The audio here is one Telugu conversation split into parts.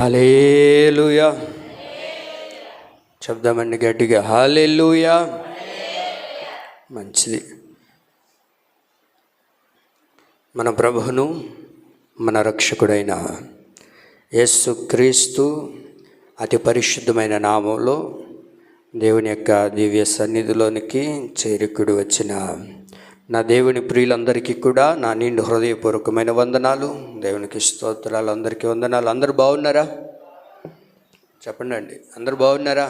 హల్లెలూయా. చెప్దామండి గట్టిగా, హల్లెలూయా. మంచిది. మన ప్రభువును మన రక్షకుడైన యేసుక్రీస్తు అతి పరిశుద్ధమైన నామంలో దేవుని యొక్క దివ్య సన్నిధిలోనికి చేరికుడి వచ్చిన నా దేవుని ప్రియులందరికీ కూడా నా నిండు హృదయపూర్వకమైన వందనాలు. దేవునికి స్తోత్రాలు. అందరికీ వందనాలు. అందరూ బాగున్నారా? చెప్పండి అండి, అందరూ బాగున్నారా?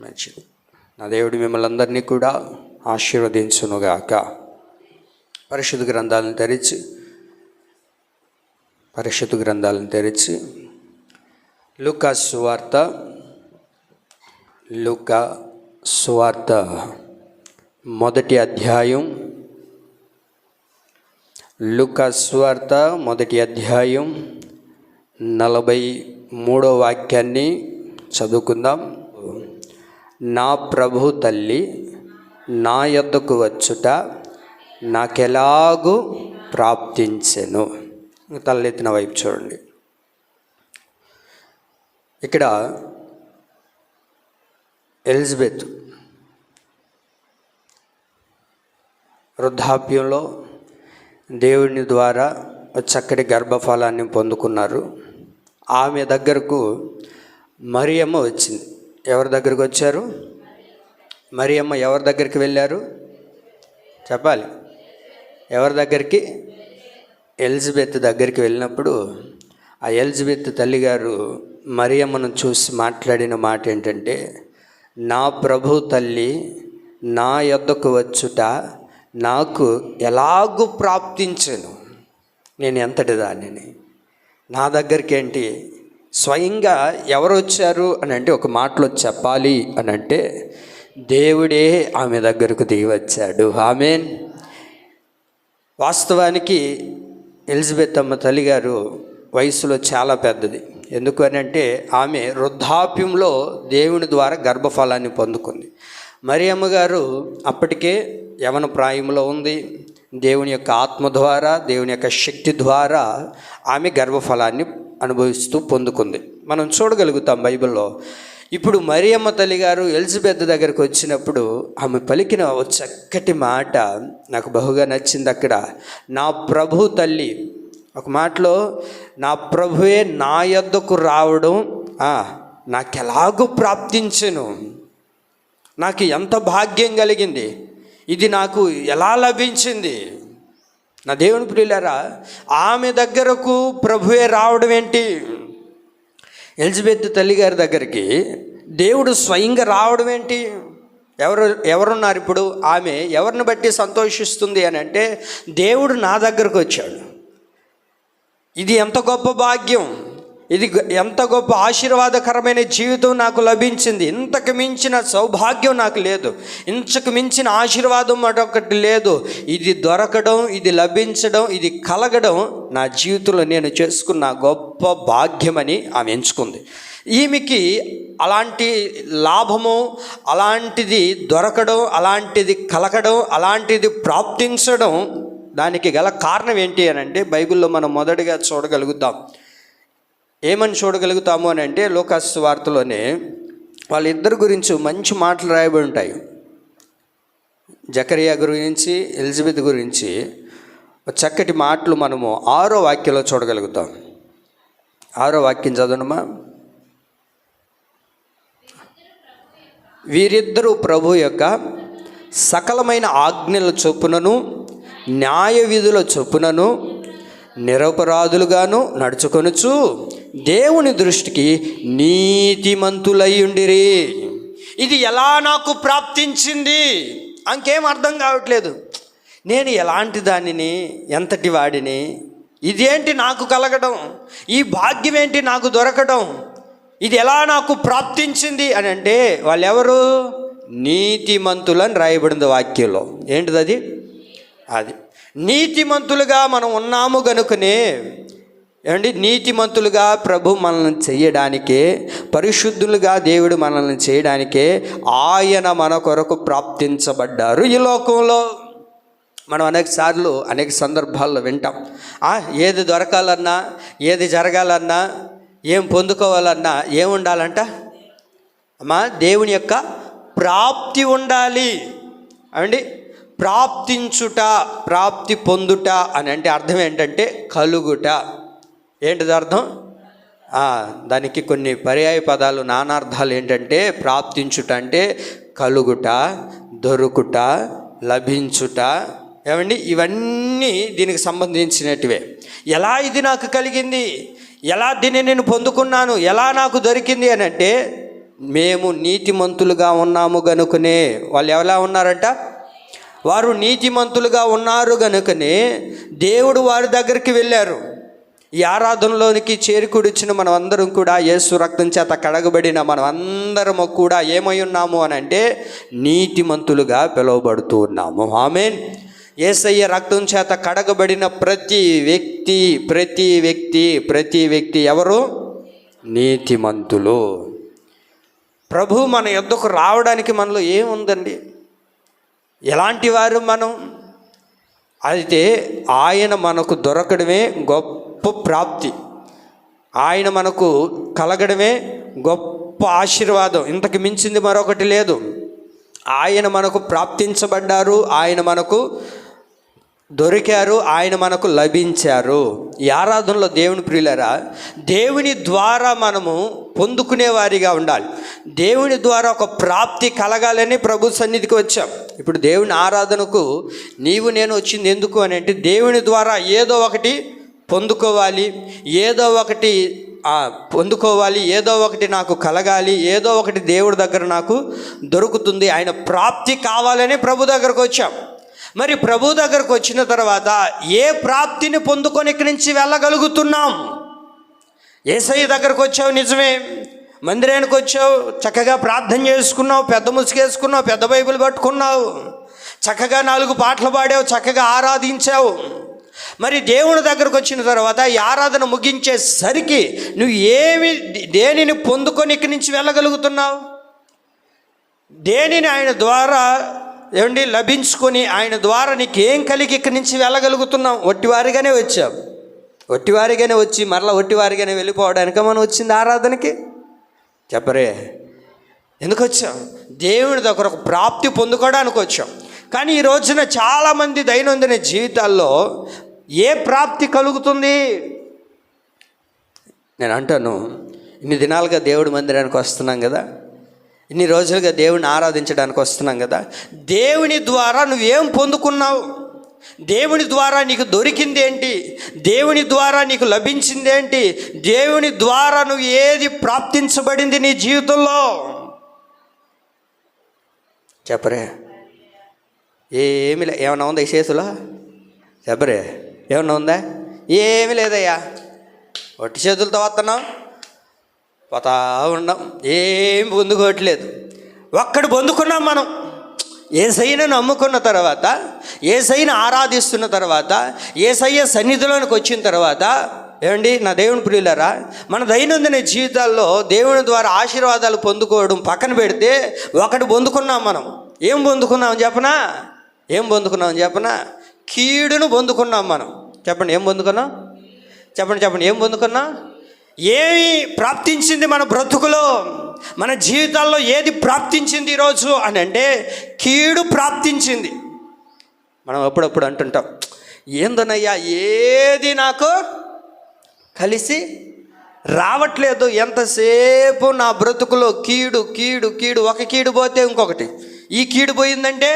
మంచిది. నా దేవుడు మిమ్మల్ని అందరినీ కూడా ఆశీర్వదించునుగాక. పరిశుద్ధ గ్రంథాలను తెరిచి లూకా సువార్త మొదటి అధ్యాయం, లూకా సువార్త మొదటి అధ్యాయం 43వ వాక్యాన్ని చదువుకుందాం. నా ప్రభు తల్లి నా యొద్దకు వచ్చుట నాకెలాగూ ప్రాప్తించెను. తలెత్తిన వైపు చూడండి. ఇక్కడ ఎలిజబెత్ వృద్ధాప్యంలో దేవుని ద్వారా చక్కటి గర్భఫలాన్ని పొందుకున్నారు. ఆమె దగ్గరకు మరియమ్మ వచ్చింది. ఎవరి దగ్గరకు వచ్చారు? మరియమ్మ ఎవరి దగ్గరికి వెళ్ళారు? చెప్పాలి. ఎవరి దగ్గరికి? ఎలిజబెత్ దగ్గరికి వెళ్ళినప్పుడు ఆ ఎలిజబెత్ తల్లిగారు మరియమ్మను చూసి మాట్లాడిన మాట ఏంటంటే, నా ప్రభు తల్లి నా యొద్దకు వచ్చుట నాకు ఎలాగూ ప్రాప్తించెను. నేను ఎంతటి దానిని, నా దగ్గరికి ఏంటి, స్వయంగా ఎవరు వచ్చారు అని అంటే, ఒక మాటలో చెప్పాలి అని అంటే దేవుడే ఆమె దగ్గరకు దిగి వచ్చాడు. ఆమేన్. వాస్తవానికి ఎలిజబెత్ అమ్మ తల్లిగారు వయసులో చాలా పెద్దది. ఎందుకు అని అంటే ఆమె వృద్ధాప్యంలో దేవుని ద్వారా గర్భఫలాన్ని పొందుకుంది. మరియమ్మ గారు అప్పటికే యవన ప్రాయంలో ఉంది. దేవుని యొక్క ఆత్మ ద్వారా, దేవుని యొక్క శక్తి ద్వారా ఆమె గర్భఫలాన్ని అనుభవిస్తూ పొందుకుంది. మనం చూడగలుగుతాం బైబిల్లో. ఇప్పుడు మరియమ్మ తల్లి గారు ఎలిజబెత్ దగ్గరికి వచ్చినప్పుడు ఆమె పలికిన ఒక చక్కటి మాట నాకు బహుగా నచ్చింది. అక్కడ నా ప్రభు తల్లి, ఒక మాటలో నా ప్రభువే నా యొద్దకు రావడం నాకెలాగూ ప్రాప్తించెను. నాకు ఎంత భాగ్యం కలిగింది, ఇది నాకు ఎలా లభించింది. నా దేవుని ప్రియులారా, ఆమె దగ్గరకు ప్రభువే రావడం ఏంటి? ఎలిజబెత్ తల్లిగారి దగ్గరికి దేవుడు స్వయంగా రావడం ఏంటి? ఎవరున్నారు ఇప్పుడు? ఆమె ఎవరిని బట్టి సంతోషిస్తుంది అని అంటే, దేవుడు నా దగ్గరకు వచ్చాడు. ఇది ఎంత గొప్ప భాగ్యం, ఇది ఎంత గొప్ప ఆశీర్వాదకరమైన జీవితం నాకు లభించింది. ఇంతకు మించిన సౌభాగ్యం నాకు లేదు, ఇంతకు మించిన ఆశీర్వాదం మరొకటి లేదు. ఇది దొరకడం, ఇది లభించడం, ఇది కలగడం నా జీవితంలో నేను చేసుకున్న గొప్ప భాగ్యమని ఆమె ఎంచుకుంది. ఈమెకి అలాంటి లాభము, అలాంటిది దొరకడం, అలాంటిది కలగడం, అలాంటిది ప్రాప్తించడం, దానికి గల కారణం ఏంటి అని అంటే బైబిల్లో మనం మొదటిగా చూడగలుగుతాం. ఏమని చూడగలుగుతాము అని అంటే, లూకా సువార్తలోనే వాళ్ళిద్దరి గురించి మంచి మాటలు రాయబడి ఉంటాయి. జకరియా గురించి, ఎలిజబెత్ గురించి చక్కటి మాటలు మనము 6వ వాక్యంలో చూడగలుగుతాం. 6వ వాక్యం చదవనమా? వీరిద్దరూ ప్రభు యొక్క సకలమైన ఆజ్ఞల చొప్పునను న్యాయ విధుల చొప్పునను నిరపరాధులుగాను నడుచుకొనుచు దేవుని దృష్టికి నీతిమంతులయ్యుండిరి. ఇది ఎలా నాకు ప్రాప్తించింది? అంకేం అర్థం కావట్లేదు. నేను ఎలాంటి దానిని, ఎంతటి వాడిని, ఇదేంటి నాకు కలగడం, ఈ భాగ్యం ఏంటి నాకు దొరకడం, ఇది ఎలా నాకు ప్రాప్తించింది అని అంటే, వాళ్ళెవరు? నీతిమంతులని రాయబడింది వాక్యంలో. ఏంటిది అది? అది నీతిమంతులుగా మనం ఉన్నాము గనుకనే ఏమండి, నీతిమంతులుగా ప్రభు మనల్ని చేయడానికే, పరిశుద్ధులుగా దేవుడు మనల్ని చేయడానికే ఆయన మన కొరకు ప్రాప్తించబడ్డారు ఈ లోకంలో. మనం అనేక సందర్భాల్లో వింటాం, ఏది దొరకాలన్నా, ఏది జరగాలన్నా, ఏం పొందుకోవాలన్నా ఏముండాలంట అమ్మా? దేవుని యొక్క ప్రాప్తి ఉండాలి అండి. ప్రాప్తించుట, ప్రాప్తి పొందుట అని అంటే అర్థం ఏంటంటే కలుగుట. ఏంటిది అర్థం? దానికి కొన్ని పర్యాయ పదాలు, నానార్థాలు ఏంటంటే ప్రాప్తించుట అంటే కలుగుట, దొరుకుట, లభించుట. ఏమండి? ఇవన్నీ దీనికి సంబంధించినటివే. ఎలా ఇది నాకు కలిగింది, ఎలా దీన్ని నేను పొందుకున్నాను, ఎలా నాకు దొరికింది అని అంటే, మేము నీతిమంతులుగా ఉన్నాము గనుకనే. వాళ్ళు ఎలా ఉన్నారంట? వారు నీతిమంతులుగా ఉన్నారు గనుకనే దేవుడు వారి దగ్గరికి వెళ్ళారు. ఈ ఆరాధనలోనికి చేరుకుడిచ్చిన మనం అందరం కూడా యేసు రక్తం చేత కడగబడిన మనం అందరము కూడా ఏమై ఉన్నాము అని అంటే నీతిమంతులుగా పిలువబడుతూ ఉన్నాము. ఆమేన్. యేసయ్య రక్తం చేత కడగబడిన ప్రతి వ్యక్తి ఎవరు? నీతిమంతులు. ప్రభు మన యొద్దకు రావడానికి మనలో ఏముందండి? ఎలాంటి వారు మనం? అయితే ఆయన మనకు దొరకడమే గొప్ప ప్రాప్తి, ఆయన మనకు కలగడమే గొప్ప ఆశీర్వాదం. ఇంతకు మించింది మరొకటి లేదు. ఆయన మనకు ప్రాప్తించబడ్డారు, ఆయన మనకు దొరికారు, ఆయన మనకు లభించారు. ఈ ఆరాధనలో దేవుని ప్రియులారా, దేవుని ద్వారా మనము పొందుకునేవారిగా ఉండాలి. దేవుని ద్వారా ఒక ప్రాప్తి కలగాలని ప్రభు సన్నిధికి వచ్చాం. ఇప్పుడు దేవుని ఆరాధనకు నీవు నేను వచ్చింది ఎందుకు అని అంటే, దేవుని ద్వారా ఏదో ఒకటి పొందుకోవాలి, ఏదో ఒకటి నాకు కలగాలి, ఏదో ఒకటి దేవుడి దగ్గర నాకు దొరుకుతుంది, ఆయన ప్రాప్తి కావాలని ప్రభు దగ్గరకు వచ్చాం. మరి ప్రభు దగ్గరకు వచ్చిన తర్వాత ఏ ప్రాప్తిని పొందుకొని ఇక్కడి నుంచి వెళ్ళగలుగుతున్నాం? యేసయ్య దగ్గరకు వచ్చావు నిజమే, మందిరానికి వచ్చావు, చక్కగా ప్రార్థన చేసుకున్నావు, పెద్ద ముసుగేసుకున్నావు, పెద్ద బైబిల్ పట్టుకున్నావు, చక్కగా 4 పాటలు పాడావు, చక్కగా ఆరాధించావు. మరి దేవుని దగ్గరకు వచ్చిన తర్వాత ఈ ఆరాధన ముగించేసరికి నువ్వు దేనిని పొందుకొని ఇక్కడి నుంచి వెళ్ళగలుగుతున్నావు? దేనిని ఆయన ద్వారా లభించుకొని ఆయన ద్వారా నీకేం కలిగి ఇక్కడి నుంచి వెళ్ళగలుగుతున్నాం? ఒట్టివారిగానే వచ్చి మరలా ఒట్టివారిగానే వెళ్ళిపోవడానికి మనం వచ్చింది ఆరాధనకి? చెప్పరే, ఎందుకు వచ్చాం? దేవుని దగ్గర ఒక ప్రాప్తి పొందుకోవడానికి వచ్చాం. కానీ ఈ రోజున చాలామంది దైనందిన జీవితాల్లో ఏ ప్రాప్తి కలుగుతుంది? నేను అంటాను, ఇన్ని దినాలుగా దేవుడి మందిరానికి వస్తున్నాం కదా, ఇన్ని రోజులుగా దేవుని ఆరాధించడానికి వస్తున్నాం కదా, దేవుని ద్వారా నువ్వేం పొందుకున్నావు? దేవుని ద్వారా నీకు దొరికింది ఏంటి? దేవుని ద్వారా నీకు లభించింది ఏంటి? దేవుని ద్వారా నువ్వు ఏది ప్రాప్తించబడింది నీ జీవితంలో? చెప్పరే. ఏమన్నా ఉందా ఈ చేతులో? చెప్పరే, ఏమన్నా ఉందా? ఏమీ లేదయ్యా, ఒట్టి చేతులతో వస్తున్నాం, పోతా ఉన్నాం, ఏం పొందుకోవట్లేదు. ఒక్కడు పొందుకున్నాం మనం. యేసయ్యను నమ్ముకున్న తర్వాత, యేసయ్యను ఆరాధిస్తున్న తర్వాత, యేసయ్య సన్నిధిలోనికి వచ్చిన తర్వాత, ఏమండి నా దేవుని ప్రియులారా, మన దైనందిన జీవితాల్లో దేవుని ద్వారా ఆశీర్వాదాలు పొందుకోవడం పక్కన పెడితే ఒకటి పొందుకున్నాం మనం. ఏం పొందుకున్నాం చెప్పనా? కీడును పొందుకున్నాం మనం. చెప్పండి, ఏం పొందుకున్నాం? చెప్పండి, ఏం పొందుకున్నాం? ఏమి ప్రాప్తించింది మన బ్రతుకులో, మన జీవితాల్లో ఏది ప్రాప్తించింది ఈరోజు అని అంటే కీడు ప్రాప్తించింది. మనం అప్పుడప్పుడు అంటుంటాం, ఏందోనయ్యా ఏది నాకు కలిసి రావట్లేదు, ఎంతసేపు నా బ్రతుకులో కీడు కీడు కీడు. ఒక కీడు పోతే ఇంకొకటి, ఈ కీడు పోయిందంటే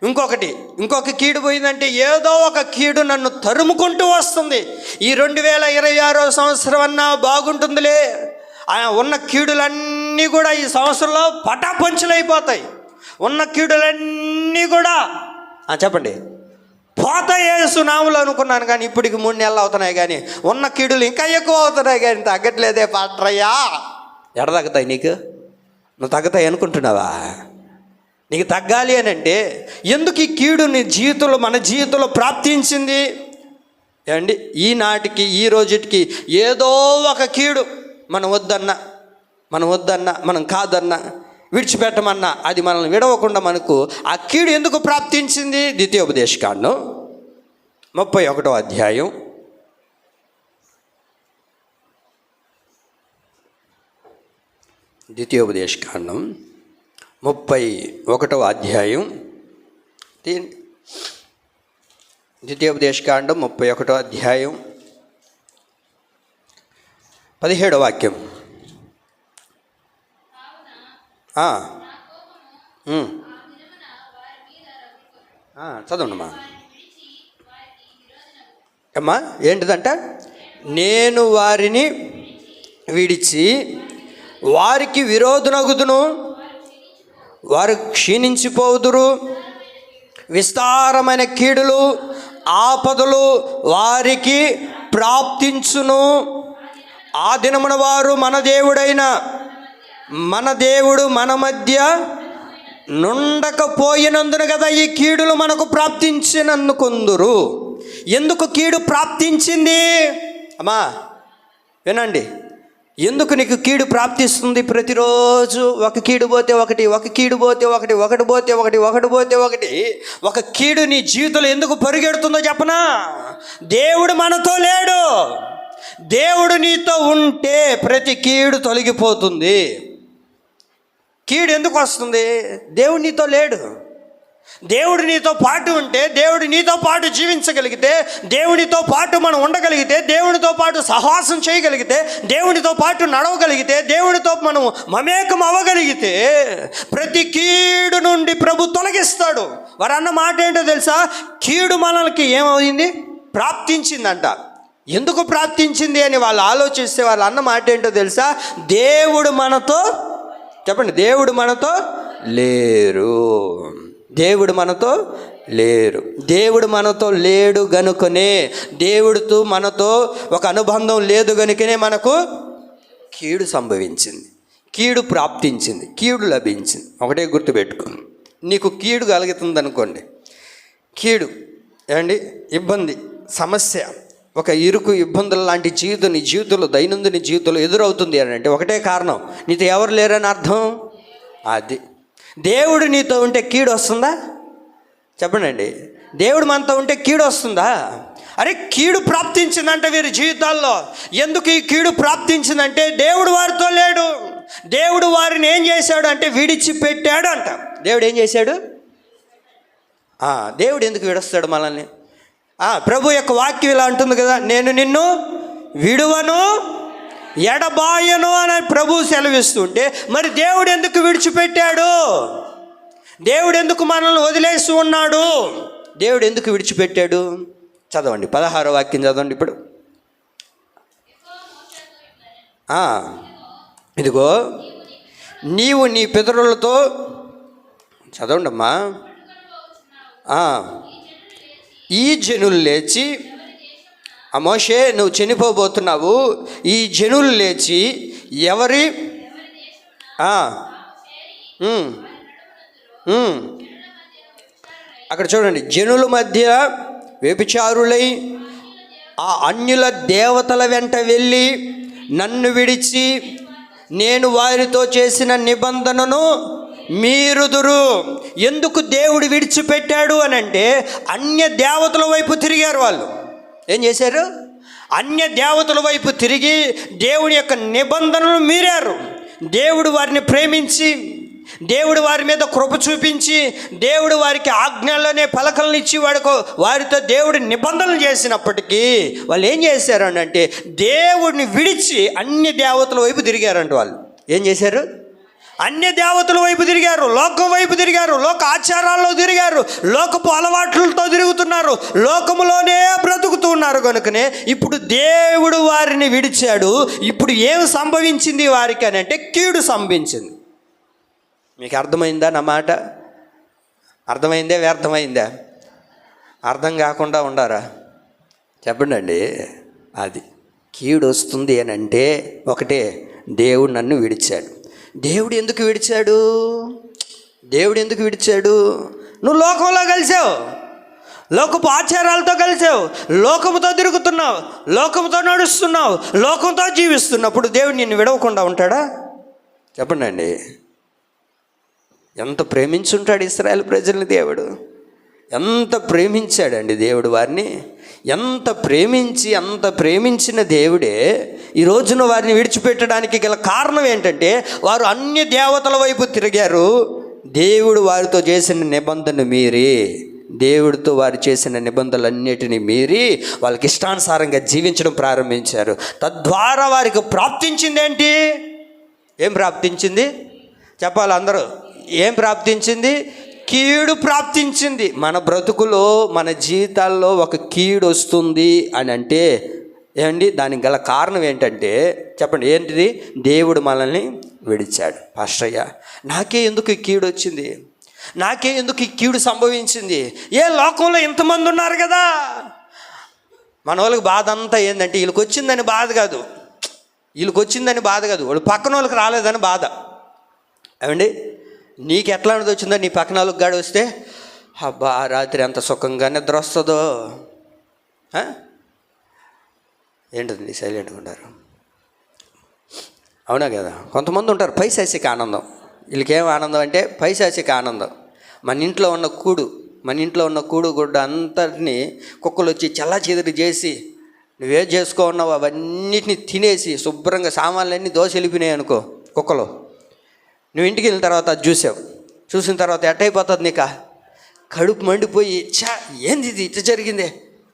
ఇంకొక కీడు పోయిందంటే ఏదో ఒక కీడు నన్ను తరుముకుంటూ వస్తుంది. ఈ 2026 సంవత్సరం అన్నా బాగుంటుందిలే, ఉన్న కీడులన్నీ కూడా ఈ సంవత్సరంలో పటాపంచులైపోతాయి. ఉన్న కీడులన్నీ కూడా చెప్పండి పోతాయి యేసునామములో అనుకున్నాను, కానీ ఇప్పటికి 3 నెలలు అవుతున్నాయి, కానీ ఉన్న కీడులు ఇంకా ఎక్కువ అవుతున్నాయి, కానీ తగ్గట్లేదే పాత్రయ్యా. ఎడ తగ్గుతాయి నీకు? నువ్వు తగ్గుతాయి అనుకుంటున్నావా? నీకు తగ్గాలి అని అంటే ఎందుకు ఈ కీడు నీ జీవితంలో, మన జీవితంలో ప్రాప్తించింది? ఏమండి, ఈనాటికి ఈ రోజుకి ఏదో ఒక కీడు మనం వద్దన్నా, మనం కాదన్నా, విడిచిపెట్టమన్నా అది మనల్ని విడవకుండా మనకు ఆ కీడు ఎందుకు ప్రాప్తించింది? ద్వితీయోపదేశకాండం 31వ అధ్యాయం ద్వితీయోపదేశకాండం 31వ అధ్యాయం. ద్వితీయోపదేశకాండం 31వ అధ్యాయం 17వ వాక్యం. చదవండమ్మా. అమ్మా ఏంటిదంట? నేను వారిని విడిచి వారికి విరోధునగుదును, వారు క్షీణించిపోదురు, విస్తారమైన కీడులు ఆపదలు వారికి ప్రాప్తించును. ఆ దినమున వారు మన దేవుడు మన మధ్య నుండకపోయినందున కదా ఈ కీడులు మనకు ప్రాప్తించినందుకుందురు. ఎందుకు కీడు ప్రాప్తించింది? అమ్మా వినండి, ఎందుకు నీకు కీడు ప్రాప్తిస్తుంది? ప్రతిరోజు ఒక కీడు పోతే ఒకటి, ఒక కీడు పోతే ఒకటి, ఒకటి పోతే ఒకటి, ఒకటి పోతే ఒకటి. ఒక కీడు నీ జీవితంలో ఎందుకు పరిగెడుతుందో చెప్పనా? దేవుడు మనతో లేడు. దేవుడు నీతో ఉంటే ప్రతి కీడు తొలగిపోతుంది. కీడు ఎందుకు వస్తుంది? దేవుడు నీతో లేడు. దేవుడు నీతో పాటు ఉంటే, దేవుడు నీతో పాటు జీవించగలిగితే, దేవునితో పాటు మనం ఉండగలిగితే, దేవునితో పాటు సహవాసం చేయగలిగితే, దేవునితో పాటు నడవగలిగితే, దేవునితో మనం మమేకం అవ్వగలిగితే ప్రతి కీడు నుండి ప్రభు తొలగిస్తాడు. వారు అన్న మాట ఏంటో తెలుసా? కీడు మనకి ఏమైంది? ప్రాప్తించిందంట. ఎందుకు ప్రాప్తించింది అని వాళ్ళు ఆలోచిస్తే వాళ్ళు అన్న మాట ఏంటో తెలుసా? దేవుడు మనతో, చెప్పండి, దేవుడు మనతో లేరు. దేవుడు మనతో లేరు. దేవుడు మనతో లేడు గనుకనే, దేవుడితో మనతో ఒక అనుబంధం లేదు గనుకనే మనకు కీడు సంభవించింది, కీడు ప్రాప్తించింది, కీడు లభించింది. ఒకటే గుర్తుపెట్టుకో, నీకు కీడు కలుగుతుంది అనుకోండి, కీడు ఏమండి, ఇబ్బంది, సమస్య, ఒక ఇరుకు ఇబ్బందుల లాంటి జీవితం నీ జీవితంలో, దైనందిన జీవితంలో ఎదురవుతుంది అని అంటే ఒకటే కారణం, నీతో ఎవరు లేరని అర్థం. అది దేవుడు నీతో ఉంటే కీడు వస్తుందా? చెప్పండి. దేవుడు మనతో ఉంటే కీడు వస్తుందా? అరే కీడు ప్రాప్తించిందంటే వీరి జీవితాల్లో. ఎందుకు ఈ కీడు ప్రాప్తించిందంటే దేవుడు వారితో లేడు. దేవుడు వారిని ఏం చేశాడు అంటే విడిచిపెట్టాడు అంట. దేవుడు ఏం చేశాడు? దేవుడు ఎందుకు విడుస్తాడు మనల్ని? ప్రభు యొక్క వాక్యం ఇలా అంటుంది కదా, నేను నిన్ను విడువను ఎడబాయను అని ప్రభు సెలవిస్తుంటే, మరి దేవుడు ఎందుకు విడిచిపెట్టాడు? దేవుడు ఎందుకు మనల్ని వదిలేసి ఉన్నాడు? దేవుడు ఎందుకు విడిచిపెట్టాడు? చదవండి, 16వ వాక్యం చదవండి ఇప్పుడు. ఇదిగో నీవు నీ పితరులతో, చదవండి అమ్మా, ఈ జనులు లేచి, మోషే నువ్వు చనిపోబోతున్నావు, ఈ జనులు లేచి ఎవరి అక్కడ చూడండి, జనుల మధ్య వ్యభిచారులై ఆ అన్యుల దేవతల వెంట వెళ్ళి నన్ను విడిచి నేను వారితో చేసిన నిబంధనను మీరుదురు. ఎందుకు దేవుడు విడిచిపెట్టాడు అని అంటే, అన్య దేవతల వైపు తిరిగారు వాళ్ళు. ఏం చేశారు? అన్య దేవతల వైపు తిరిగి దేవుని యొక్క నిబంధనలు మీరారు. దేవుడు వారిని ప్రేమించి, దేవుడు వారి మీద కృప చూపించి, దేవుడు వారికి ఆజ్ఞల్లోనే పలకలను ఇచ్చి వారితో దేవుడి నిబంధనలు చేసినప్పటికీ వాళ్ళు ఏం చేశారు అంటే దేవుడిని విడిచి అన్య దేవతల వైపు తిరిగారంట. వాళ్ళు ఏం చేశారు? అన్య దేవతల వైపు తిరిగారు, లోకం వైపు తిరిగారు, లోక ఆచారాల్లో తిరిగారు, లోకపు అలవాట్లతో తిరుగుతున్నారు, లోకములోనే బ్రతుకుతున్నారు. కనుకనే ఇప్పుడు దేవుడు వారిని విడిచాడు. ఇప్పుడు ఏం సంభవించింది వారికి అని అంటే కీడు సంభవించింది. మీకు అర్థమైందా నా మాట? అర్థమైందే వ్యర్థమైందా? అర్థం కాకుండా ఉండారా? చెప్పండి. అది కీడు వస్తుంది అని అంటే ఒకటే, దేవుడు నన్ను విడిచాడు. దేవుడు ఎందుకు విడిచాడు? దేవుడు ఎందుకు విడిచాడు? నువ్వు లోకంలో కలిసావు, లోకపు ఆచారాలతో కలిసావు, లోకముతో తిరుగుతున్నావు, లోకముతో నడుస్తున్నావు, లోకంతో జీవిస్తున్నప్పుడు దేవుడు నిన్ను విడవకుండా ఉంటాడా? చెప్పండి. ఎంత ప్రేమించుంటాడు ఇశ్రాయేలు ప్రజల్ని దేవుడు, ఎంత ప్రేమించాడండి దేవుడు వారిని. ఎంత ప్రేమించిన దేవుడే ఈ రోజున వారిని విడిచిపెట్టడానికి గల కారణం ఏంటంటే వారు అన్య దేవతల వైపు తిరిగారు. దేవుడు వారితో చేసిన నిబంధన మీరి, దేవుడితో వారు చేసిన నిబంధనలన్నిటినీ మీరి వాళ్ళకి ఇష్టానుసారంగా జీవించడం ప్రారంభించారు. తద్వారా వారికి ప్రాప్తించింది ఏంటి? ఏం ప్రాప్తించింది చెప్పాలి అందరూ? ఏం ప్రాప్తించింది? కీడు ప్రాప్తించింది. మన బ్రతుకులో మన జీవితాల్లో ఒక కీడు వస్తుంది అని అంటే ఏమండి, దానికి గల కారణం ఏంటంటే చెప్పండి, ఏంటిది? దేవుడు మనల్ని విడిచాడు. పాస్టయ్య, నాకే ఎందుకు ఈ కీడు వచ్చింది? నాకే ఎందుకు ఈ కీడు సంభవించింది? ఏ లోకంలో ఇంతమంది ఉన్నారు కదా. మన వాళ్ళకి బాధ అంతా ఏంటంటే వీళ్ళకి వచ్చిందని బాధ కాదు, వాళ్ళు పక్కన వాళ్ళకి రాలేదని బాధ. ఏమండి, నీకు ఎట్లాంటిది వచ్చిందో నీ పక్కన వాళ్ళకి గాడి వస్తే అబ్బా రాత్రి ఎంత సుఖంగా నిద్ర వస్తుందో. ఏంటండి సైలెంట్గా ఉంటారు? అవునా కదా? కొంతమంది ఉంటారు పైశాసిక ఆనందం. వీళ్ళకేం ఆనందం అంటే పైశాసిక ఆనందం. మన ఇంట్లో ఉన్న కూడు గుడ్డ అంతటిని కుక్కలు వచ్చి చల్లాచెదురు చేసి నువ్వేం చేసుకున్నావు అవన్నిటిని తినేసి శుభ్రంగా సామాన్లన్నీ దోశ వెళ్ళిపోయినాయి అనుకో కుక్కలు. నువ్వు ఇంటికి వెళ్ళిన తర్వాత అది చూసిన తర్వాత ఎట్టయిపోతుంది? నీకు కడుపు మండిపోయి ఏంది ఇది ఇట్లా జరిగింది,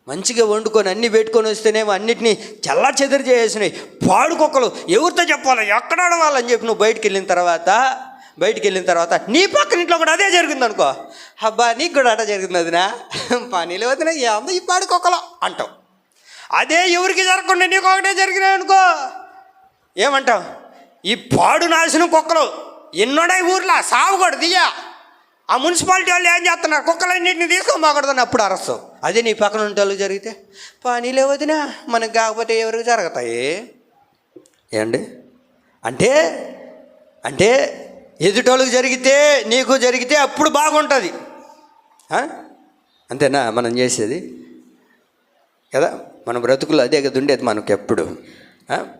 మంచిగా వండుకొని అన్నీ పెట్టుకొని వస్తేనేమో అన్నిటినీ చల్లాచెదురు చేసేసినాయి పాడు కుక్కలు. ఎవరితో చెప్పాలి, ఎక్కడ ఆడవాలని చెప్పి నువ్వు బయటికి వెళ్ళిన తర్వాత నీ పక్కన ఇంట్లో కూడా అదే జరిగింది అనుకో, అబ్బా నీకు కూడా అట్లా జరిగింది వదినా, పనిలో వదినా ఏమో ఈ పాడు కుక్కలు అంటావు. అదే ఎవరికి జరగకుండా నీకు ఒకటే జరిగినాయి అనుకో ఏమంటావు? ఈ పాడు నాశనం కుక్కలు ఎన్నోడై ఊర్లో సాగుకూడదు దియ్యా, ఆ మున్సిపాలిటీ వాళ్ళు ఏం చేస్తున్నారు, కుక్కలన్నింటినీ తీసుకోమాకూడదని అప్పుడు అరస్తావు. అదే నీ పక్కన ఉంటే వాళ్ళకి జరిగితే పనిలే వదినా మనకు కాకపోతే ఎవరికి జరుగుతాయి ఏమండి? అంటే ఎదుటోళ్ళకి జరిగితే నీకు జరిగితే అప్పుడు బాగుంటుంది. అంతేనా మనం చేసేది కదా? మన బ్రతుకులు అదే కదా ఉండేది మనకు ఎప్పుడు.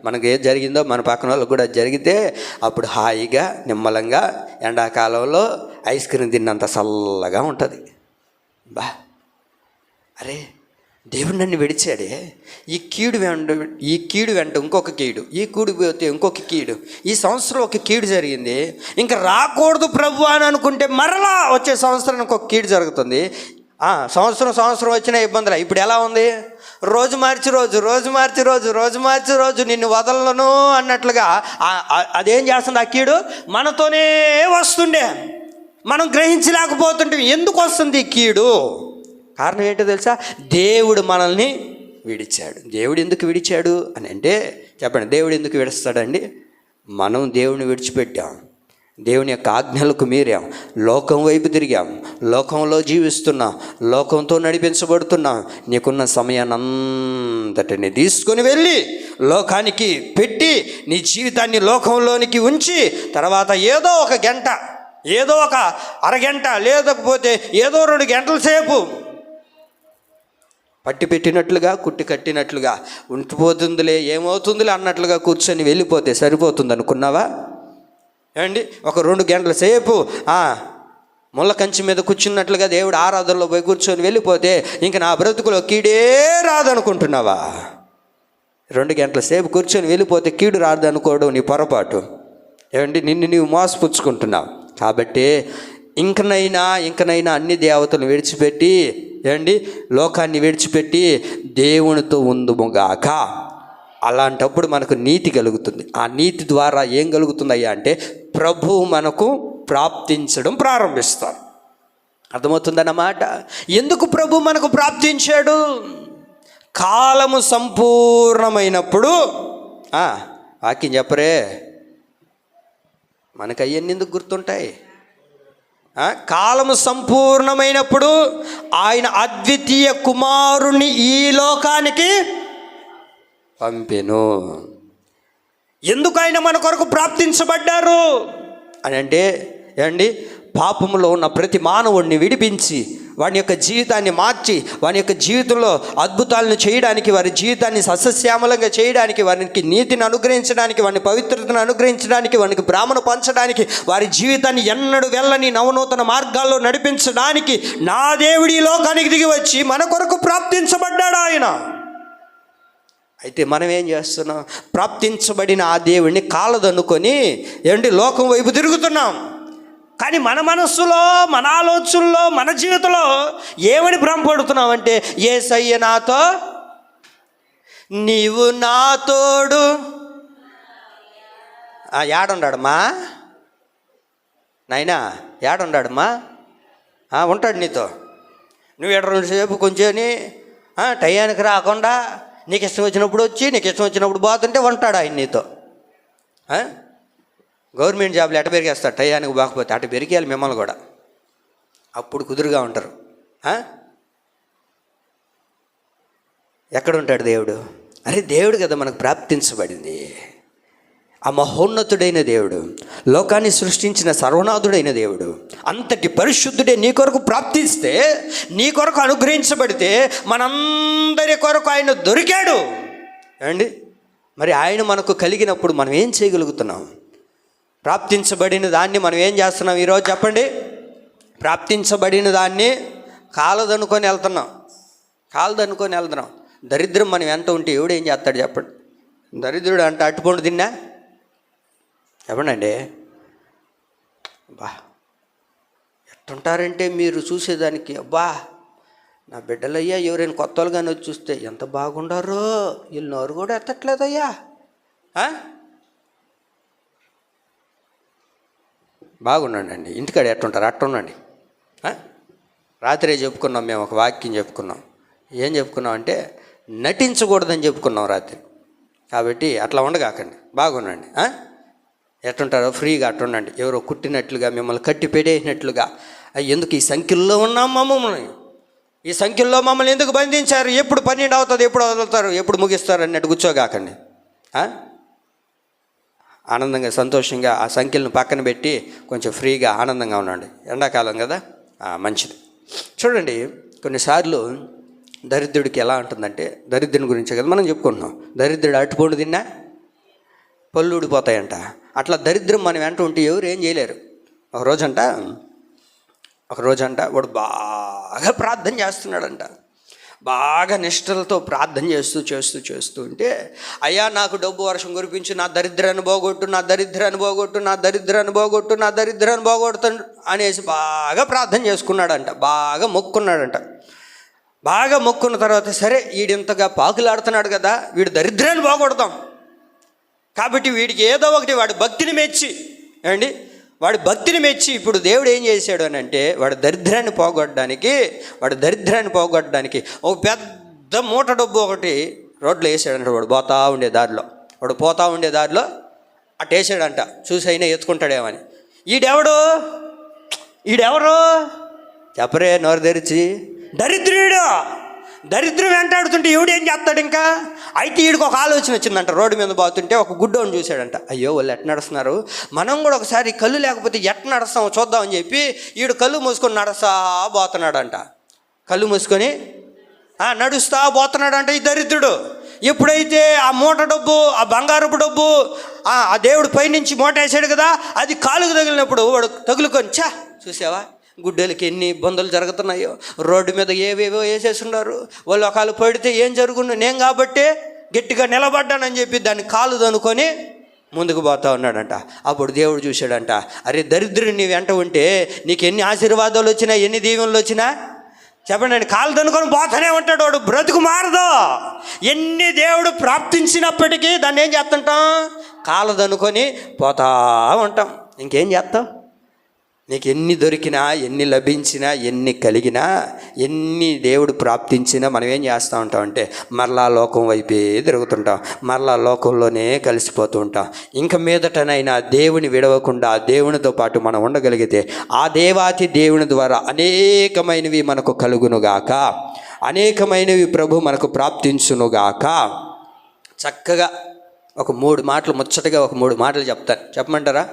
మనకు ఏది జరిగిందో మన పక్కన వాళ్ళకి కూడా జరిగితే అప్పుడు హాయిగా నిమ్మలంగా ఎండాకాలంలో ఐస్ క్రీమ్ తిన్నంత చల్లగా ఉంటుంది. అరే దేవుడు నన్ను విడిచాడే, ఈ కీడు వెంట ఇంకొక కీడు, ఈ కీడు పోతే ఇంకొక కీడు, ఈ సంవత్సరం ఒక కీడు జరిగింది, ఇంకా రాకూడదు ప్రభు అని అనుకుంటే మరలా వచ్చే సంవత్సరం ఇంకొక కీడు జరుగుతుంది. సంవత్సరం వచ్చిన ఇబ్బందులు. ఇప్పుడు ఎలా ఉంది? రోజు మార్చి రోజు నిన్ను వదలను అన్నట్లుగా అదేం చేస్తుంది? ఆ కీడు మనతోనే వస్తుండే, మనం గ్రహించలేకపోతుంటే ఎందుకు వస్తుంది ఈ కీడు? కారణం ఏంటో తెలుసా? దేవుడు మనల్ని విడిచాడు. దేవుడు ఎందుకు విడిచాడు అని అంటే చెప్పండి, దేవుడు ఎందుకు విడుస్తాడండి? మనం దేవుని విడిచిపెట్టాం, దేవుని యొక్క ఆజ్ఞలకు మీరాం, లోకం వైపు తిరిగాం, లోకంలో జీవిస్తున్నాం, లోకంతో నడిపించబడుతున్నాం. నీకున్న సమయాన్ని అంతటిని తీసుకొని వెళ్ళి లోకానికి పెట్టి నీ జీవితాన్ని లోకంలోనికి ఉంచి తర్వాత ఏదో ఒక గంట, ఏదో ఒక అరగంట, లేకపోతే ఏదో 2 గంటల సేపు పట్టి పెట్టినట్లుగా కుట్టి కట్టినట్లుగా ఉండిపోతుందిలే ఏమవుతుందిలే అన్నట్లుగా కూర్చొని వెళ్ళిపోతే సరిపోతుంది అనుకున్నావా? ఏమండి, ఒక 2 గంటల సేపు ముళ్ళ కంచి మీద కూర్చున్నట్లుగా దేవుడు ఆరాధనలో పోయి కూర్చొని వెళ్ళిపోతే ఇంక నా బ్రతుకులో కీడే రాదనుకుంటున్నావా? 2 గంటల సేపు కూర్చొని వెళ్ళిపోతే కీడు రాదనుకోవడం నీ పొరపాటు. ఏమండి, నిన్ను నీవు మోసపుచ్చుకుంటున్నావు. కాబట్టి ఇంకనైనా అన్ని దేవతలను విడిచిపెట్టి ఏమండి లోకాన్ని విడిచిపెట్టి దేవునితో ఉందుముగాక. అలాంటప్పుడు మనకు నీతి కలుగుతుంది. ఆ నీతి ద్వారా ఏం కలుగుతుందయ్యా అంటే ప్రభువు మనకు ప్రాప్తించడం ప్రారంభిస్తారు. అర్థమవుతుందన్నమాట. ఎందుకు ప్రభు మనకు ప్రాప్తించాడు? కాలము సంపూర్ణమైనప్పుడు వాక్యం చెప్పరే, మనకు అవన్నీ ఎందుకు గుర్తుంటాయి? కాలము సంపూర్ణమైనప్పుడు ఆయన అద్వితీయ కుమారుని ఈ లోకానికి పంపెను. ఎందుకు ఆయన మన కొరకు ప్రాప్తించబడ్డారు అని అంటే ఏమండి, పాపములో ఉన్న ప్రతి మానవుడిని విడిపించి వాని యొక్క జీవితాన్ని మార్చి వాని యొక్క జీవితంలో అద్భుతాలను చేయడానికి, వారి జీవితాన్ని సస్యశ్యామలంగా చేయడానికి, వారికి నీతిని అనుగ్రహించడానికి, వారిని పవిత్రతను అనుగ్రహించడానికి, వారికి బ్రాహ్మణ పంచడానికి, వారి జీవితాన్ని ఎన్నడూ వెళ్ళని నవనూతన మార్గాల్లో నడిపించడానికి నా దేవుడి లోకానికి దిగి వచ్చి మన కొరకు ప్రాప్తించబడ్డాడు ఆయన. అయితే మనం ఏం చేస్తున్నాం? ప్రాప్తించబడిన ఆ దేవుడిని కాలదనుకొని లోకం వైపు తిరుగుతున్నాం. కానీ మన మనస్సులో, మన ఆలోచనలో, మన జీవితంలో ఏమని భ్రమపడుతున్నామంటే, యేసయ్య నాతో, నీవు నా తోడు. ఏడున్నాడమ్మా నాయనా? ఏడున్నాడమ్మా? ఉంటాడు నీతో. నువ్వు 2 సేపు కొంచెం టయానికి రాకుండా నీకు ఇష్టం వచ్చినప్పుడు వచ్చి నీకు ఇష్టం వచ్చినప్పుడు పోతుంటే ఉంటాడు ఆయన నీతో. గవర్నమెంట్ జాబ్లు ఎట పెరిగేస్తాడు టయానికి బాకపోతే, అటు పెరిగేయాలి మిమ్మల్ని కూడా, అప్పుడు కుదురుగా ఉంటారు. ఎక్కడ ఉంటాడు దేవుడు? అరే దేవుడు కదా మనకు ప్రాప్తించబడింది. ఆ మహోన్నతుడైన దేవుడు, లోకాన్ని సృష్టించిన సర్వనాథుడైన దేవుడు, అంతటి పరిశుద్ధుడే నీ కొరకు ప్రాప్తిస్తే, నీ కొరకు అనుగ్రహించబడితే, మనందరి కొరకు ఆయన దొరికాడు ఏమండి. మరి ఆయన మనకు కలిగినప్పుడు మనం ఏం చేయగలుగుతున్నాం? ప్రాప్తించబడిన దాన్ని మనం ఏం చేస్తున్నాం ఈరోజు చెప్పండి? ప్రాప్తించబడిన దాన్ని కాలదనుకొని వెళ్తున్నాం. దరిద్రం మనం ఎంత ఉంటే ఎవడు ఏం చేస్తాడు చెప్పండి? దరిద్రుడు అంటే అట్టుపండు తిన్నా చెప్పండి. ఎట్టుంటారంటే మీరు చూసేదానికి, నా బిడ్డలయ్యా ఎవరైనా కొత్త వాళ్ళు కానీ వచ్చి చూస్తే ఎంత బాగుండారో, వీళ్ళు నోరు కూడా ఎత్తట్లేదయ్యా. బాగున్నాడండి. ఇంటికాడ ఎట్టుంటారు అట్టుండండి. రాత్రే చెప్పుకున్నాం, మేము ఒక వాక్యం చెప్పుకున్నాం. ఏం చెప్పుకున్నాం అంటే, నటించకూడదని చెప్పుకున్నాం రాత్రి. కాబట్టి అట్లా ఉండగాకండి, బాగుండండి. ఎట్టుంటారో ఫ్రీగా అట్టుండండి. ఎవరో కుట్టినట్లుగా, మిమ్మల్ని కట్టి పెట్టేసినట్లుగా, ఎందుకు ఈ సంఖ్యల్లో ఉన్నాం మమ్మల్ని, ఈ సంఖ్యల్లో మమ్మల్ని ఎందుకు బంధించారు, ఎప్పుడు 12 అవుతుంది, ఎప్పుడు వదులుతారు, ఎప్పుడు ముగిస్తారు అన్నట్టు కూర్చోగాకండి. ఆనందంగా సంతోషంగా ఆ సంఖ్యలను పక్కన పెట్టి కొంచెం ఫ్రీగా ఆనందంగా ఉండండి. ఎండాకాలం కదా, మంచిది. చూడండి, కొన్నిసార్లు దరిద్రుడికి ఎలా ఉంటుందంటే, దరిద్రుని గురించే కదా మనం చెప్పుకుంటున్నాం. దరిద్రుడు అట్టుపండు తిన్నా పళ్ళు ఊడిపోతాయంట. అట్లా దరిద్రం మనం వెంట ఉంటే ఎవరు ఏం చేయలేరు. ఒక రోజంట వాడు బాగా ప్రార్థన చేస్తున్నాడంట. బాగా నిష్ఠలతో ప్రార్థన చేస్తూ ఉంటే, అయ్యా నాకు డబ్బు వర్షం కురిపించు, నా దరిద్రాన్ని పోగొట్టు అనేసి బాగా ప్రార్థన చేసుకున్నాడంట. బాగా మొక్కున్న తర్వాత, సరే వీడింతగా పాకులాడుతున్నాడు కదా, వీడు దరిద్రాన్ని పోగొడతాం. కాబట్టి వీడికి ఏదో ఒకటి వాడి భక్తిని మెచ్చి ఇప్పుడు దేవుడు ఏం చేశాడు అని అంటే, వాడి దరిద్రాన్ని పోగొట్టడానికి ఒక పెద్ద మూట డబ్బు ఒకటి రోడ్లో వేసాడంట. వాడు పోతా ఉండే దారిలో అటు వేసాడంట. చూసి అయినా ఎత్తుకుంటాడేమని. ఈడెవరు చెప్పరే నోరు తెరిచి? దరిద్రం వెంటాడుతుంటే ఎవడు ఏం చేస్తాడు ఇంకా? అయితే వీడికి ఒక ఆలోచన వచ్చిందంట. రోడ్డు మీద పోతుంటే ఒక గుడ్డోని చూశాడంట. అయ్యో వాళ్ళు ఎట్లా నడుస్తున్నారు, మనం కూడా ఒకసారి కళ్ళు లేకపోతే ఎట్లా నడుస్తామో చూద్దామని చెప్పి వీడు కళ్ళు మూసుకొని పోతున్నాడంట. కళ్ళు మూసుకొని నడుస్తా పోతున్నాడంట ఈ దరిద్రుడు. ఎప్పుడైతే ఆ మూట డబ్బు, ఆ బంగారపు డబ్బు, ఆ దేవుడు పైనుంచి మూట వేసాడు కదా, అది కాలుకు తగిలినప్పుడు వాడు తగులుకొని, చూసావా గుడ్డలకి ఎన్ని ఇబ్బందులు జరుగుతున్నాయో, రోడ్డు మీద ఏవేవో వేసేస్తున్నారు, వాళ్ళు ఒకళ్ళు పడితే ఏం జరుగును, నేను కాబట్టి గట్టిగా నిలబడ్డానని చెప్పి దాన్ని కాలు దనుకొని ముందుకు పోతా ఉన్నాడంట. అప్పుడు దేవుడు చూశాడంట, అరే దరిద్రుడు నీ వెంట ఉంటే నీకు ఎన్ని ఆశీర్వాదాలు వచ్చినా, ఎన్ని దీవెనలు వచ్చినా చెప్పండి, కాలు దనుకొని పోతానే ఉంటాడు వాడు, బ్రతుకు మారదు. ఎన్ని దేవుడు ప్రాప్తించినప్పటికీ దాన్ని ఏం చేస్తుంటాం? కాలు దనుకొని పోతా ఉంటాం. ఇంకేం చేస్తాం? నీకు ఎన్ని దొరికినా, ఎన్ని లభించినా, ఎన్ని కలిగినా, ఎన్ని దేవుడు ప్రాప్తించినా మనం ఏం చేస్తూ ఉంటామంటే మరలా లోకం వైపే తిరుగుతుంటాం, మరలా లోకంలోనే కలిసిపోతూ ఉంటాం. ఇంక మీదటనైనా దేవుని విడవకుండా దేవునితో పాటు మనం ఉండగలిగితే ఆ దేవాతి దేవుని ద్వారా అనేకమైనవి మనకు కలుగునుగాక, అనేకమైనవి ప్రభు మనకు ప్రాప్తించునుగాక. చక్కగా ఒక 3 మాటలు, ముచ్చటగా ఒక 3 మాటలు చెప్తాను. చెప్పమంటారా?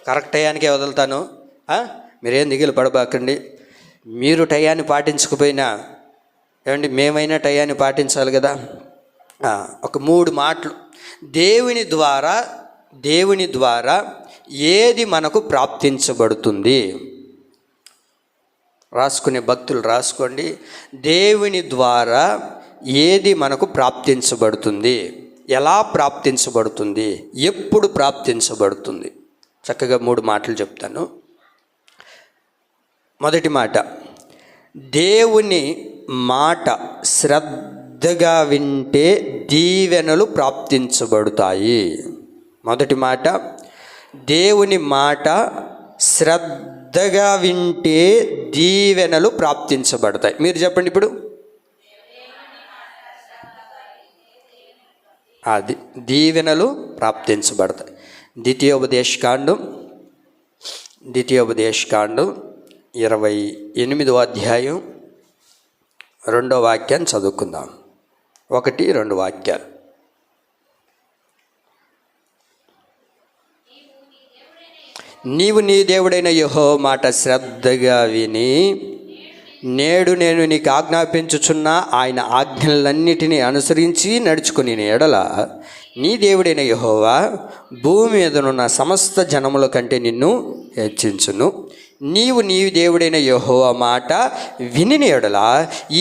కరెక్ట్ టయానికే వదులుతాను. మీరేం దిగులు పడబాకండి. మీరు టయాన్ని పాటించకపోయినా ఏమండి, మేమైనా టయాన్ని పాటించాలి కదా. ఒక 3 మాటలు. దేవుని ద్వారా ఏది మనకు ప్రాప్తించబడుతుంది? రాసుకునే భక్తులు రాసుకోండి. దేవుని ద్వారా ఏది మనకు ప్రాప్తించబడుతుంది, ఎలా ప్రాప్తించబడుతుంది, ఎప్పుడు ప్రాప్తించబడుతుంది? చక్కగా 3 మాటలు చెప్తాను. మొదటి మాట, దేవుని మాట శ్రద్ధగా వింటే దీవెనలు ప్రాప్తించబడతాయి. మొదటి మాట, దేవుని మాట శ్రద్ధగా వింటే దీవెనలు ప్రాప్తించబడతాయి. మీరు చెప్పండి ఇప్పుడు. అది దీవెనలు ప్రాప్తించబడతాయి. ద్వితీయోపదేశకాండం 28వ అధ్యాయం 2వ వాక్యాన్ని చదువుకుందాం. 1-2 వాక్యాలు. నీవు నీ దేవుడైన యెహోవా మాట శ్రద్ధగా విని నేడు నేను నీకు ఆజ్ఞాపించుచున్న ఆయన ఆజ్ఞలన్నిటినీ అనుసరించి నడుచుకుని ఎడల నీ దేవుడైన యెహోవా భూమి మీదనున్న సమస్త జనముల కంటే నిన్ను హెచ్చించును. నీవు నీ దేవుడైన యెహోవా మాట విని ఎడల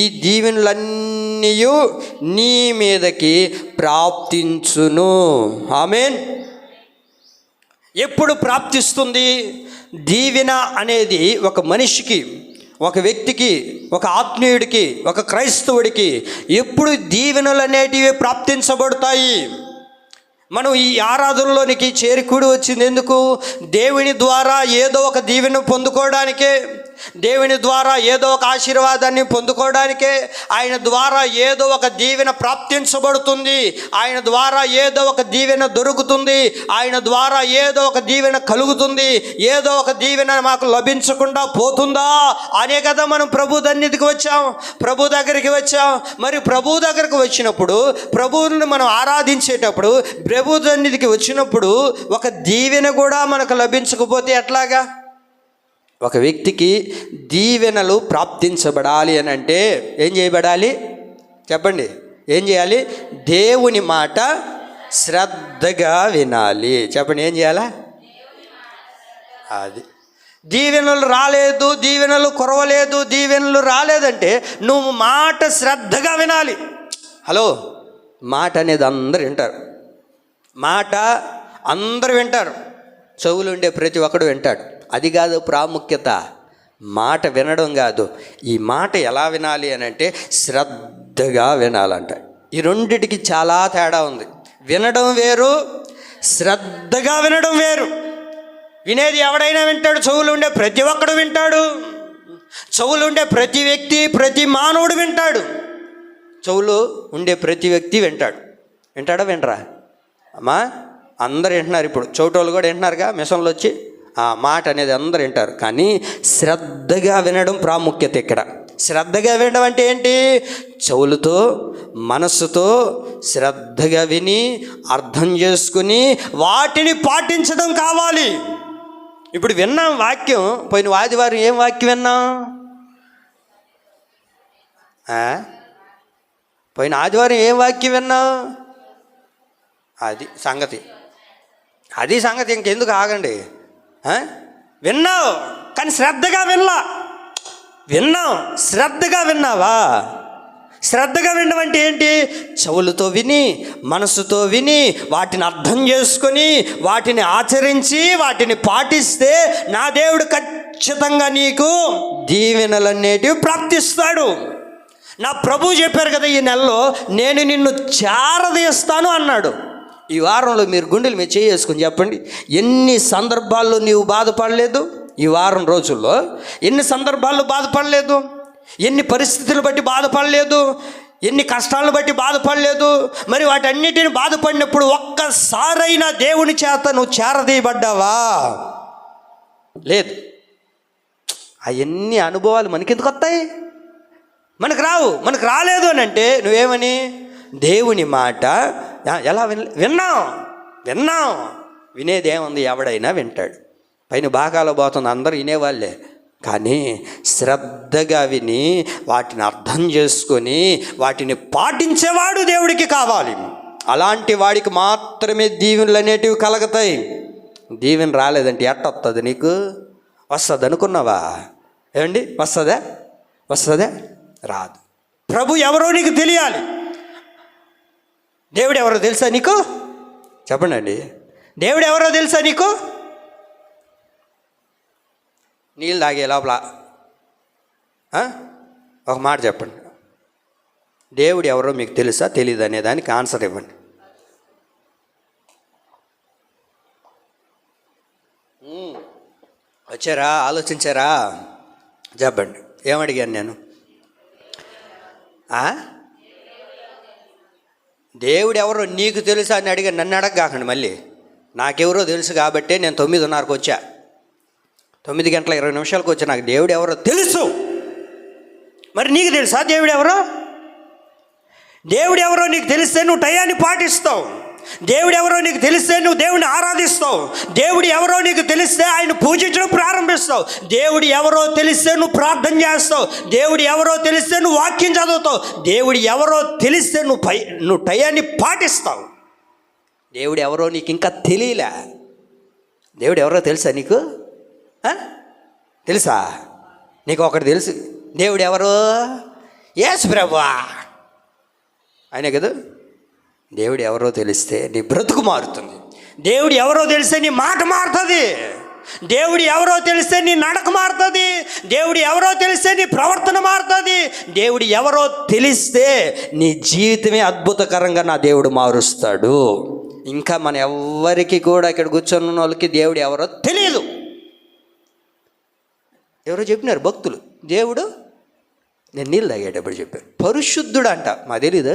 ఈ దీవెనలన్నీ నీ మీదకి ప్రాప్తించును. ఆమేన్. ఎప్పుడు ప్రాప్తిస్తుంది? దీవెన అనేది ఒక మనిషికి, ఒక వ్యక్తికి, ఒక ఆత్మీయుడికి, ఒక క్రైస్తవుడికి ఎప్పుడు దీవెనలు అనేటివి ప్రాప్తించబడతాయి? మనం ఈ ఆరాధనలోనికి చేరికూడి వచ్చింది ఎందుకు? దేవుని ద్వారా ఏదో ఒక దీవెన పొందుకోవడానికే, దేవుని ద్వారా ఏదో ఒక ఆశీర్వాదాన్ని పొందుకోవడానికే. ఆయన ద్వారా ఏదో ఒక దీవెన ప్రాప్తించబడుతుంది, ఆయన ద్వారా ఏదో ఒక దీవెన దొరుకుతుంది, ఆయన ద్వారా ఏదో ఒక దీవెన కలుగుతుంది. ఏదో ఒక దీవెన మాకు లభించకుండా పోతుందా అనే కదా మనం ప్రభు సన్నిధికి వచ్చాం, ప్రభు దగ్గరికి వచ్చాం. మరి ప్రభు దగ్గరికి వచ్చినప్పుడు, ప్రభువుని మనం ఆరాధించేటప్పుడు, ప్రభు సన్నిధికి వచ్చినప్పుడు ఒక దీవెన కూడా మనకు లభించకపోతే ఎట్లాగా? ఒక వ్యక్తికి దీవెనలు ప్రాప్తించబడాలి అని అంటే ఏం చేయబడాలి? చెప్పండి, ఏం చేయాలి? దేవుని మాట శ్రద్ధగా వినాలి. చెప్పండి, ఏం చేయాలా? అది. దీవెనలు రాలేదు, దీవెనలు కురవలేదు, దీవెనలు రాలేదంటే నువ్వు మాట శ్రద్ధగా వినాలి. హలో, మాట అనేది అందరు వింటారు, మాట అందరు వింటారు, చెవులు ఉండే ప్రతి ఒక్కడు వింటాడు. అది కాదు ప్రాముఖ్యత, మాట వినడం కాదు. ఈ మాట ఎలా వినాలి అని అంటే శ్రద్ధగా వినాలంట. ఈ రెండిటికి చాలా తేడా ఉంది. వినడం వేరు, శ్రద్ధగా వినడం వేరు. వినేది ఎవడైనా వింటాడు, చెవులు ఉండే ప్రతి ఒక్కడు వింటాడు, చెవులు ఉండే ప్రతి వ్యక్తి, ప్రతి మానవుడు వింటాడు. చెవులు ఉండే ప్రతి వ్యక్తి వింటాడు. వింటాడా? వినరా అమ్మా? అందరు వింటున్నారు. ఇప్పుడు చోటోళ్ళు కూడా వింటున్నారుగా, మిషన్లు వచ్చి. ఆ మాట అనేది అందరు వింటారు, కానీ శ్రద్ధగా వినడం ప్రాముఖ్యత ఇక్కడ. శ్రద్ధగా వినడం అంటే ఏంటి? చెవులతో, మనస్సుతో శ్రద్ధగా విని అర్థం చేసుకుని వాటిని పాటించడం కావాలి. ఇప్పుడు విన్నాం వాక్యం, పోయిన ఆదివారం ఏం వాక్యం విన్నాం? పోయిన ఆదివారం ఏం వాక్యం విన్నాం? అది సంగతి, అది సంగతి. ఇంకెందుకు ఆగండి. విన్నావు కానీ శ్రద్ధగా విన్నావు, శ్రద్ధగా విన్నావా? శ్రద్ధగా వినడం అంటే ఏంటి? చెవులతో విని, మనసుతో విని, వాటిని అర్థం చేసుకొని, వాటిని ఆచరించి, వాటిని పాటిస్తే నా దేవుడు ఖచ్చితంగా నీకు దీవెనలనేటివి ప్రాప్తిస్తాడు. నా ప్రభు చెప్పారు కదా, ఈ నెలలో నేను నిన్ను చేరదీస్తాను అన్నాడు. ఈ వారంలో మీరు గుండెలు మీద చేసుకుని చెప్పండి, ఎన్ని సందర్భాల్లో నీవు బాధపడలేదు? ఈ వారం రోజుల్లో ఎన్ని సందర్భాల్లో బాధపడలేదు? ఎన్ని పరిస్థితులు బట్టి బాధపడలేదు? ఎన్ని కష్టాలను బట్టి బాధపడలేదు? మరి వాటన్నిటిని బాధపడినప్పుడు ఒక్కసారైనా దేవుని చేత నువ్వు చేరదీయబడ్డావా? లేదు. అవన్నీ అనుభవాలు మనకెందుకు వస్తాయి? మనకు రావు. మనకు రాలేదు అని అంటే నువ్వేమని? దేవుని మాట ఎలా విన్నాం. వినేది ఏముంది? ఎవడైనా వింటాడు. పైన భాగాలు పోతుంది, అందరూ వినేవాళ్ళే. కానీ శ్రద్ధగా విని వాటిని అర్థం చేసుకొని వాటిని పాటించేవాడు దేవుడికి కావాలి. అలాంటి వాడికి మాత్రమే దీవెనలు అనేటివి కలుగుతాయి. దీవెన రాలేదంటే ఎట్టొస్తుంది నీకు? వస్తుంది అనుకున్నావా? ఏమండి, వస్తుందా? రాదు. ప్రభు ఎవరో నీకు తెలియాలి. దేవుడు ఎవరో తెలుసా నీకు? చెప్పండి అండి, దేవుడు ఎవరో తెలుసా నీకు? నీళ్ళు తాగే లోపల ఒక మాట చెప్పండి, దేవుడు ఎవరో మీకు తెలుసా తెలీదు అనే దానికి ఆన్సర్ ఇవ్వండి. వచ్చారా? ఆలోచించారా? చెప్పండి, ఏమడిగాను నేను? దేవుడు ఎవరో నీకు తెలుసా అని అడిగాను. నన్ను అడగకండి మళ్ళీ. నాకెవరో తెలుసు కాబట్టే నేను 9:30కు వచ్చా, 9:20 వచ్చా. నాకు దేవుడు ఎవరో తెలుసు. మరి నీకు తెలుసా దేవుడు ఎవరో? దేవుడు ఎవరో నీకు తెలిస్తే నువ్వు టయాన్ని పాటిస్తావు. దేవుడు ఎవరో నీకు తెలిస్తే నువ్వు దేవుడిని ఆరాధిస్తావు. దేవుడు ఎవరో నీకు తెలిస్తే ఆయన పూజించడం ప్రారంభిస్తావు. దేవుడు ఎవరో తెలిస్తే నువ్వు ప్రార్థన చేస్తావు. దేవుడు ఎవరో తెలిస్తే నువ్వు వాక్యం చదువుతావు. దేవుడు ఎవరో తెలిస్తే నువ్వు టయాన్ని పాటిస్తావు. దేవుడు ఎవరో నీకు ఇంకా తెలియలే. దేవుడు ఎవరో తెలుసా నీకు? తెలుసా? నీకు ఒకటి తెలుసు, దేవుడు ఎవరో? యేసు ప్రభువా ఆయనే కదా. దేవుడు ఎవరో తెలిస్తే నీ బ్రతుకు మారుతుంది. దేవుడు ఎవరో తెలిస్తే నీ మాట మారుతుంది. దేవుడు ఎవరో తెలిస్తే నీ నడక మారుతుంది. దేవుడు ఎవరో తెలిస్తే నీ ప్రవర్తన మారుతుంది. దేవుడు ఎవరో తెలిస్తే నీ జీవితమే అద్భుతకరంగా నా దేవుడు మారుస్తాడు. ఇంకా మన ఎవ్వరికి కూడా ఇక్కడ కూర్చొని వాళ్ళకి దేవుడు ఎవరో తెలియదు. ఎవరో చెప్పినారు భక్తులు, దేవుడు, నేను నీళ్ళు తాగేటప్పుడు చెప్పాను, పరిశుద్ధుడు అంట. మా తెలీదు.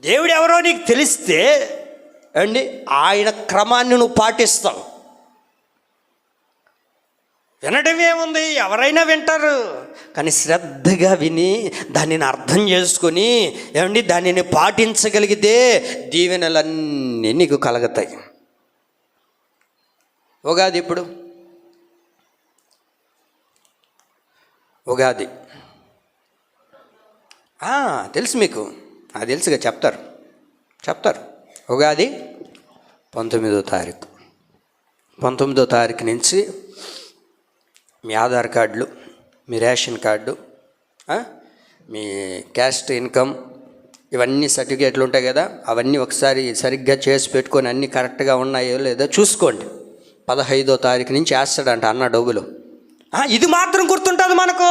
దేవుడు ఎవరో నీకు తెలిస్తే అండి ఆయన క్రమాన్ని నువ్వు పాటిస్తావు. వినడం ఏముంది, ఎవరైనా వింటారు. కానీ శ్రద్ధగా విని దానిని అర్థం చేసుకొని ఏమండి దానిని పాటించగలిగితే దీవెనలన్నీ నీకు కలుగుతాయి. ఉగాది ఇప్పుడు ఉగాది తెలుసు మీకు, అది తెలుసుగా చెప్తారు. ఉగాది 19వ తారీఖు. 19వ తారీఖు నుంచి మీ ఆధార్ కార్డులు, మీ రేషన్ కార్డు, మీ క్యాస్ట్ ఇన్కమ్ ఇవన్నీ సర్టిఫికేట్లు ఉంటాయి కదా, అవన్నీ ఒకసారి సరిగ్గా చేసి పెట్టుకొని అన్నీ కరెక్ట్గా ఉన్నాయో లేదో చూసుకోండి. 15వ తారీఖు నుంచి వేస్తాడంట అన్న డబ్బులు. ఇది మాత్రం గుర్తుంటుంది మనకు.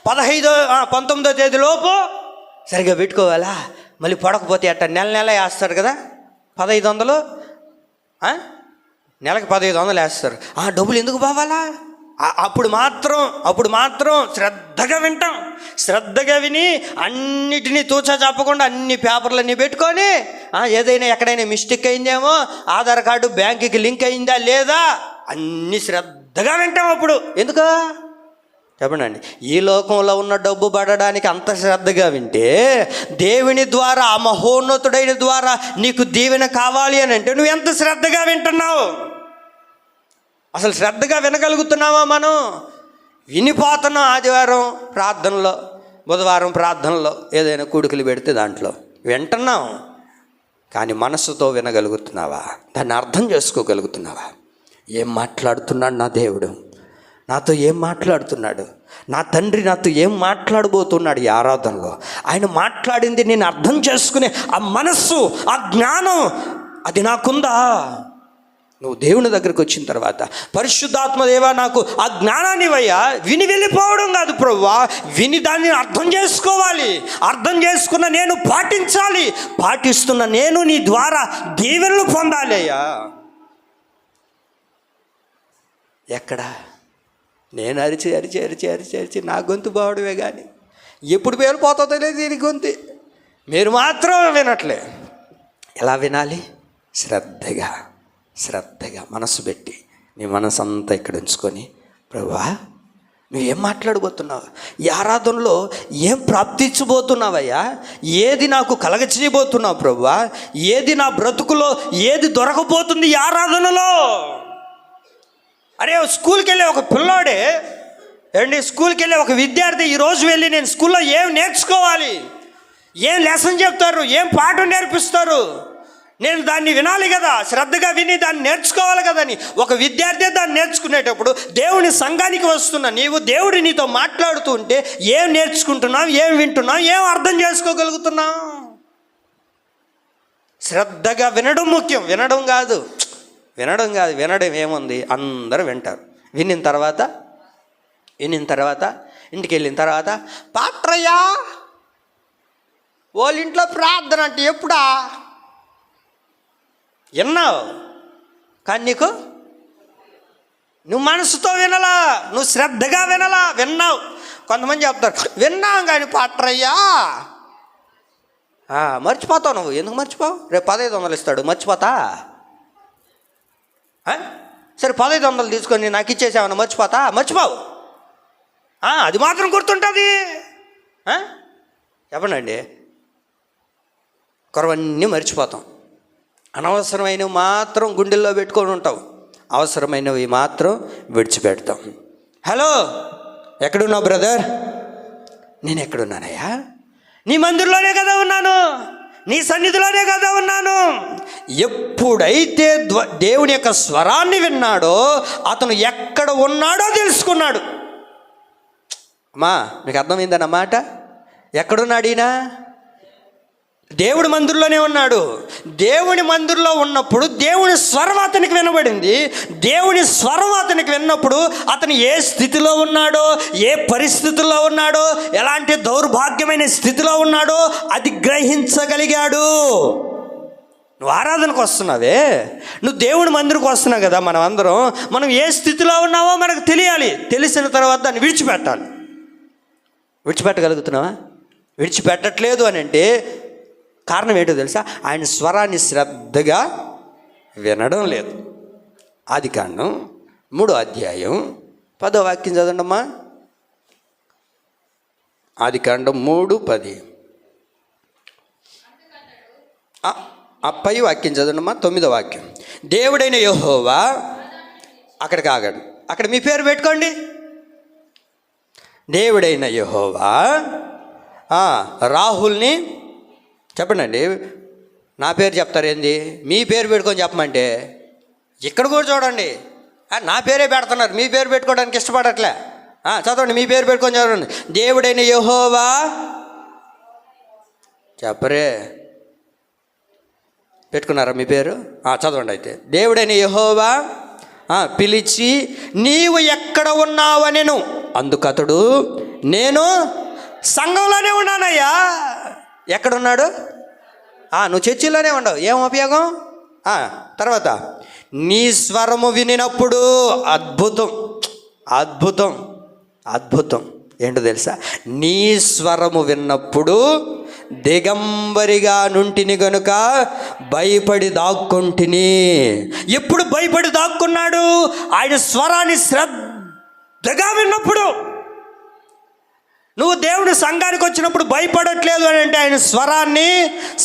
19వ తేదీలోపు సరిగ్గా పెట్టుకోవాలా. మళ్ళీ పడకపోతే అట్ట నెల వేస్తాడు కదా 1500, నెలకి 1500 వేస్తారు. డబ్బులు ఎందుకు పోవాలా? అప్పుడు మాత్రం శ్రద్ధగా వింటాం. శ్రద్ధగా విని అన్నిటినీ తూచా చెప్పకుండా అన్ని పేపర్లన్నీ పెట్టుకొని ఏదైనా ఎక్కడైనా మిస్టేక్ అయిందేమో, ఆధార్ కార్డు బ్యాంకుకి లింక్ అయిందా లేదా అన్నీ శ్రద్ధగా వింటాం. అప్పుడు ఎందుకు చెప్పండి, ఈ లోకంలో ఉన్న డబ్బు పడడానికి అంత శ్రద్ధగా వింటే దేవుని ద్వారా ఆ మహోన్నతుడైన ద్వారా నీకు దీవెన కావాలి అని అంటే నువ్వు ఎంత శ్రద్ధగా వింటున్నావు? అసలు శ్రద్ధగా వినగలుగుతున్నావా? మనం వినిపోతున్నాం. ఆదివారం ప్రార్థనలో, బుధవారం ప్రార్థనలో ఏదైనా కూడుకులు పెడితే దాంట్లో వింటున్నాం. కానీ మనస్సుతో వినగలుగుతున్నావా? దాన్ని అర్థం చేసుకోగలుగుతున్నావా? ఏం మాట్లాడుతున్నాడు నా దేవుడు? నాతో ఏం మాట్లాడుతున్నాడు? నా తండ్రి నాతో ఏం మాట్లాడబోతున్నాడు ఈ ఆరాధనలో? ఆయన మాట్లాడింది నేను అర్థం చేసుకునే ఆ మనస్సు, ఆ జ్ఞానం అది నాకుందా? నువ్వు దేవుని దగ్గరికి వచ్చిన తర్వాత పరిశుద్ధాత్మదేవా నాకు ఆ జ్ఞానాన్ని ఇవ్వయ్యా. విని వెళ్ళిపోవడం కాదు ప్రభువా, విని దాన్ని అర్థం చేసుకోవాలి. అర్థం చేసుకున్న నేను పాటించాలి. పాటిస్తున్న నేను నీ ద్వారా దీవెనలు పొందాలి అయ్యా. ఎక్కడ నేను అరిచి నా గొంతు బావడమే కానీ ఎప్పుడు పేలిపోతుందో లేదు దీని గొంతు. మీరు మాత్రం వినట్లే. ఎలా వినాలి? శ్రద్ధగా మనసు పెట్టి నీ మనసు అంతా ఇక్కడ ఉంచుకొని, ప్రభువా నువ్వేం మాట్లాడబోతున్నావు? ఈ ఆరాధనలో ఏం ప్రాప్తించబోతున్నావయ్యా? ఏది నాకు కలగచేయబోతున్నావు ప్రభువా? ఏది నా బ్రతుకులో ఏది దొరకబోతుంది ఈ ఆరాధనలో? అరే స్కూల్కి వెళ్ళే ఒక పిల్లోడే స్కూల్కి వెళ్ళే ఒక విద్యార్థి ఈరోజు వెళ్ళి నేను స్కూల్లో ఏం నేర్చుకోవాలి, ఏం లెసన్ చెప్తారు, ఏం పాఠం నేర్పిస్తారు, నేను దాన్ని వినాలి కదా, శ్రద్ధగా విని దాన్ని నేర్చుకోవాలి కదా అని ఒక విద్యార్థి దాన్ని నేర్చుకునేటప్పుడు దేవుని సంఘానికి వస్తున్నా నీవు, దేవుడు నీతో మాట్లాడుతూ ఉంటే ఏం నేర్చుకుంటున్నావు, ఏం వింటున్నావు, ఏం అర్థం చేసుకోగలుగుతున్నావు? శ్రద్ధగా వినడం ముఖ్యం, వినడం కాదు. వినడం ఏముంది, అందరూ వింటారు. వినిన తర్వాత ఇంటికి వెళ్ళిన తర్వాత పాత్రయ్యా వాళ్ళ ఇంట్లో ప్రార్థన అంటే ఎప్పుడా విన్నావు, కానీ నువ్వు మనసుతో వినలా, నువ్వు శ్రద్ధగా విన్నావు. కొంతమంది చెప్తారు విన్నాం కానీ పాత్రయ్యా మర్చిపోతావు. నువ్వు ఎందుకు మర్చిపోవు? రేపు 1500 ఇస్తాడు, మర్చిపోతా? సరే 1500 తీసుకొని నాకు ఇచ్చేసామని మర్చిపోవు. అది మాత్రం గుర్తుంటుంది. చెప్పండి, కొరవన్నీ మర్చిపోతాం. అనవసరమైనవి మాత్రం గుండెల్లో పెట్టుకొని ఉంటావు, అవసరమైనవి మాత్రం విడిచిపెడతాం. హలో, ఎక్కడున్నావు బ్రదర్? నేను ఎక్కడున్నానయ్యా? నీ మందిరంలోనే కదా ఉన్నాను, నీ సన్నిధిలోనే కదా ఉన్నాను. ఎప్పుడైతే దేవుని యొక్క స్వరాన్ని విన్నాడో అతను ఎక్కడ ఉన్నాడో తెలుసుకున్నాడు. అమ్మా, మీకు అర్థమైందన్నమాట? ఎక్కడున్నాడు ఈయన? దేవుడి మందిరంలోనే ఉన్నాడు. దేవుని మందిరంలో ఉన్నప్పుడు దేవుని స్వరం అతనికి వినబడింది. దేవుని స్వరం అతనికి విన్నప్పుడు అతను ఏ స్థితిలో ఉన్నాడో, ఏ పరిస్థితుల్లో ఉన్నాడో, ఎలాంటి దౌర్భాగ్యమైన స్థితిలో ఉన్నాడో అది గ్రహించగలిగాడు. నువ్వు ఆరాధనకు వస్తున్నావే, నువ్వు దేవుని మందిరకు వస్తున్నావు కదా. మనం ఏ స్థితిలో ఉన్నావో మనకు తెలియాలి. తెలిసిన తర్వాత దాన్ని విడిచిపెట్టాలి. విడిచిపెట్టగలుగుతున్నావా? విడిచిపెట్టట్లేదు అని అంటే కారణం ఏంటో తెలుసా? ఆయన స్వరాన్ని శ్రద్ధగా వినడం లేదు. ఆదికాండం 3వ అధ్యాయం 10వ వాక్యం చదవండమ్మా. ఆదికాండం 3:10. పై వాక్యం చదవండమ్మా. 9వ వాక్యం. దేవుడైన యెహోవా, అక్కడికి ఆగండి, అక్కడ మీ పేరు పెట్టుకోండి. దేవుడైన యెహోవా రాహుల్ని చెప్పండి. నా పేరు చెప్తారు ఏంది? మీ పేరు పెట్టుకొని చెప్పమంటే ఇక్కడ కూడా చూడండి, నా పేరే పెడుతున్నారు, మీ పేరు పెట్టుకోవడానికి ఇష్టపడట్లే. చదవండి, మీ పేరు పెట్టుకొని చదవండి. దేవుడైన యెహోవా చెప్పరే, పెట్టుకున్నారా మీ పేరు? చదవండి అయితే. దేవుడైన యెహోవా పిలిచి నీవు ఎక్కడ ఉన్నావనెను. అందుకతడు నేను సంఘంలోనే ఉన్నానయ్యా. ఎక్కడున్నాడు? నువ్వు చర్చిలోనే ఉండవు, ఏం ఉపయోగం? తర్వాత నీ స్వరము వినినప్పుడు అద్భుతం ఏంటో తెలుసా? నీ స్వరము విన్నప్పుడు దిగంబరిగా నుంటిని గనుక భయపడి దాక్కుంటిని. ఎప్పుడు భయపడి దాక్కున్నాడు? ఆయన స్వరాన్ని శ్రద్ధగా విన్నప్పుడు. నువ్వు దేవుని సంఘానికి వచ్చినప్పుడు భయపడట్లేదు అని అంటే ఆయన స్వరాన్ని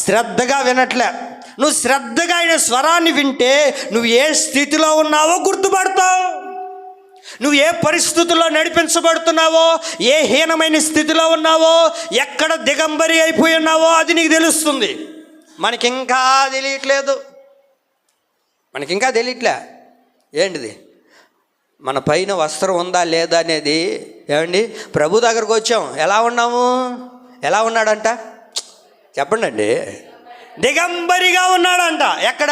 శ్రద్ధగా వినట్లే. నువ్వు శ్రద్ధగా ఆయన స్వరాన్ని వింటే నువ్వు ఏ స్థితిలో ఉన్నావో గుర్తుపడతావు. నువ్వు ఏ పరిస్థితుల్లో నడిపించబడుతున్నావో, ఏ హీనమైన స్థితిలో ఉన్నావో, ఎక్కడ దిగంబరి అయిపోయి ఉన్నావో అది నీకు తెలుస్తుంది. మనకింకా తెలియట్లే. ఏంటిది? మన పైన వస్త్రం ఉందా లేదా అనేది. ఏమండి, ప్రభు దగ్గరకు వచ్చాం, ఎలా ఉన్నాడంట చెప్పండి. దిగంబరిగా ఉన్నాడంట. ఎక్కడ?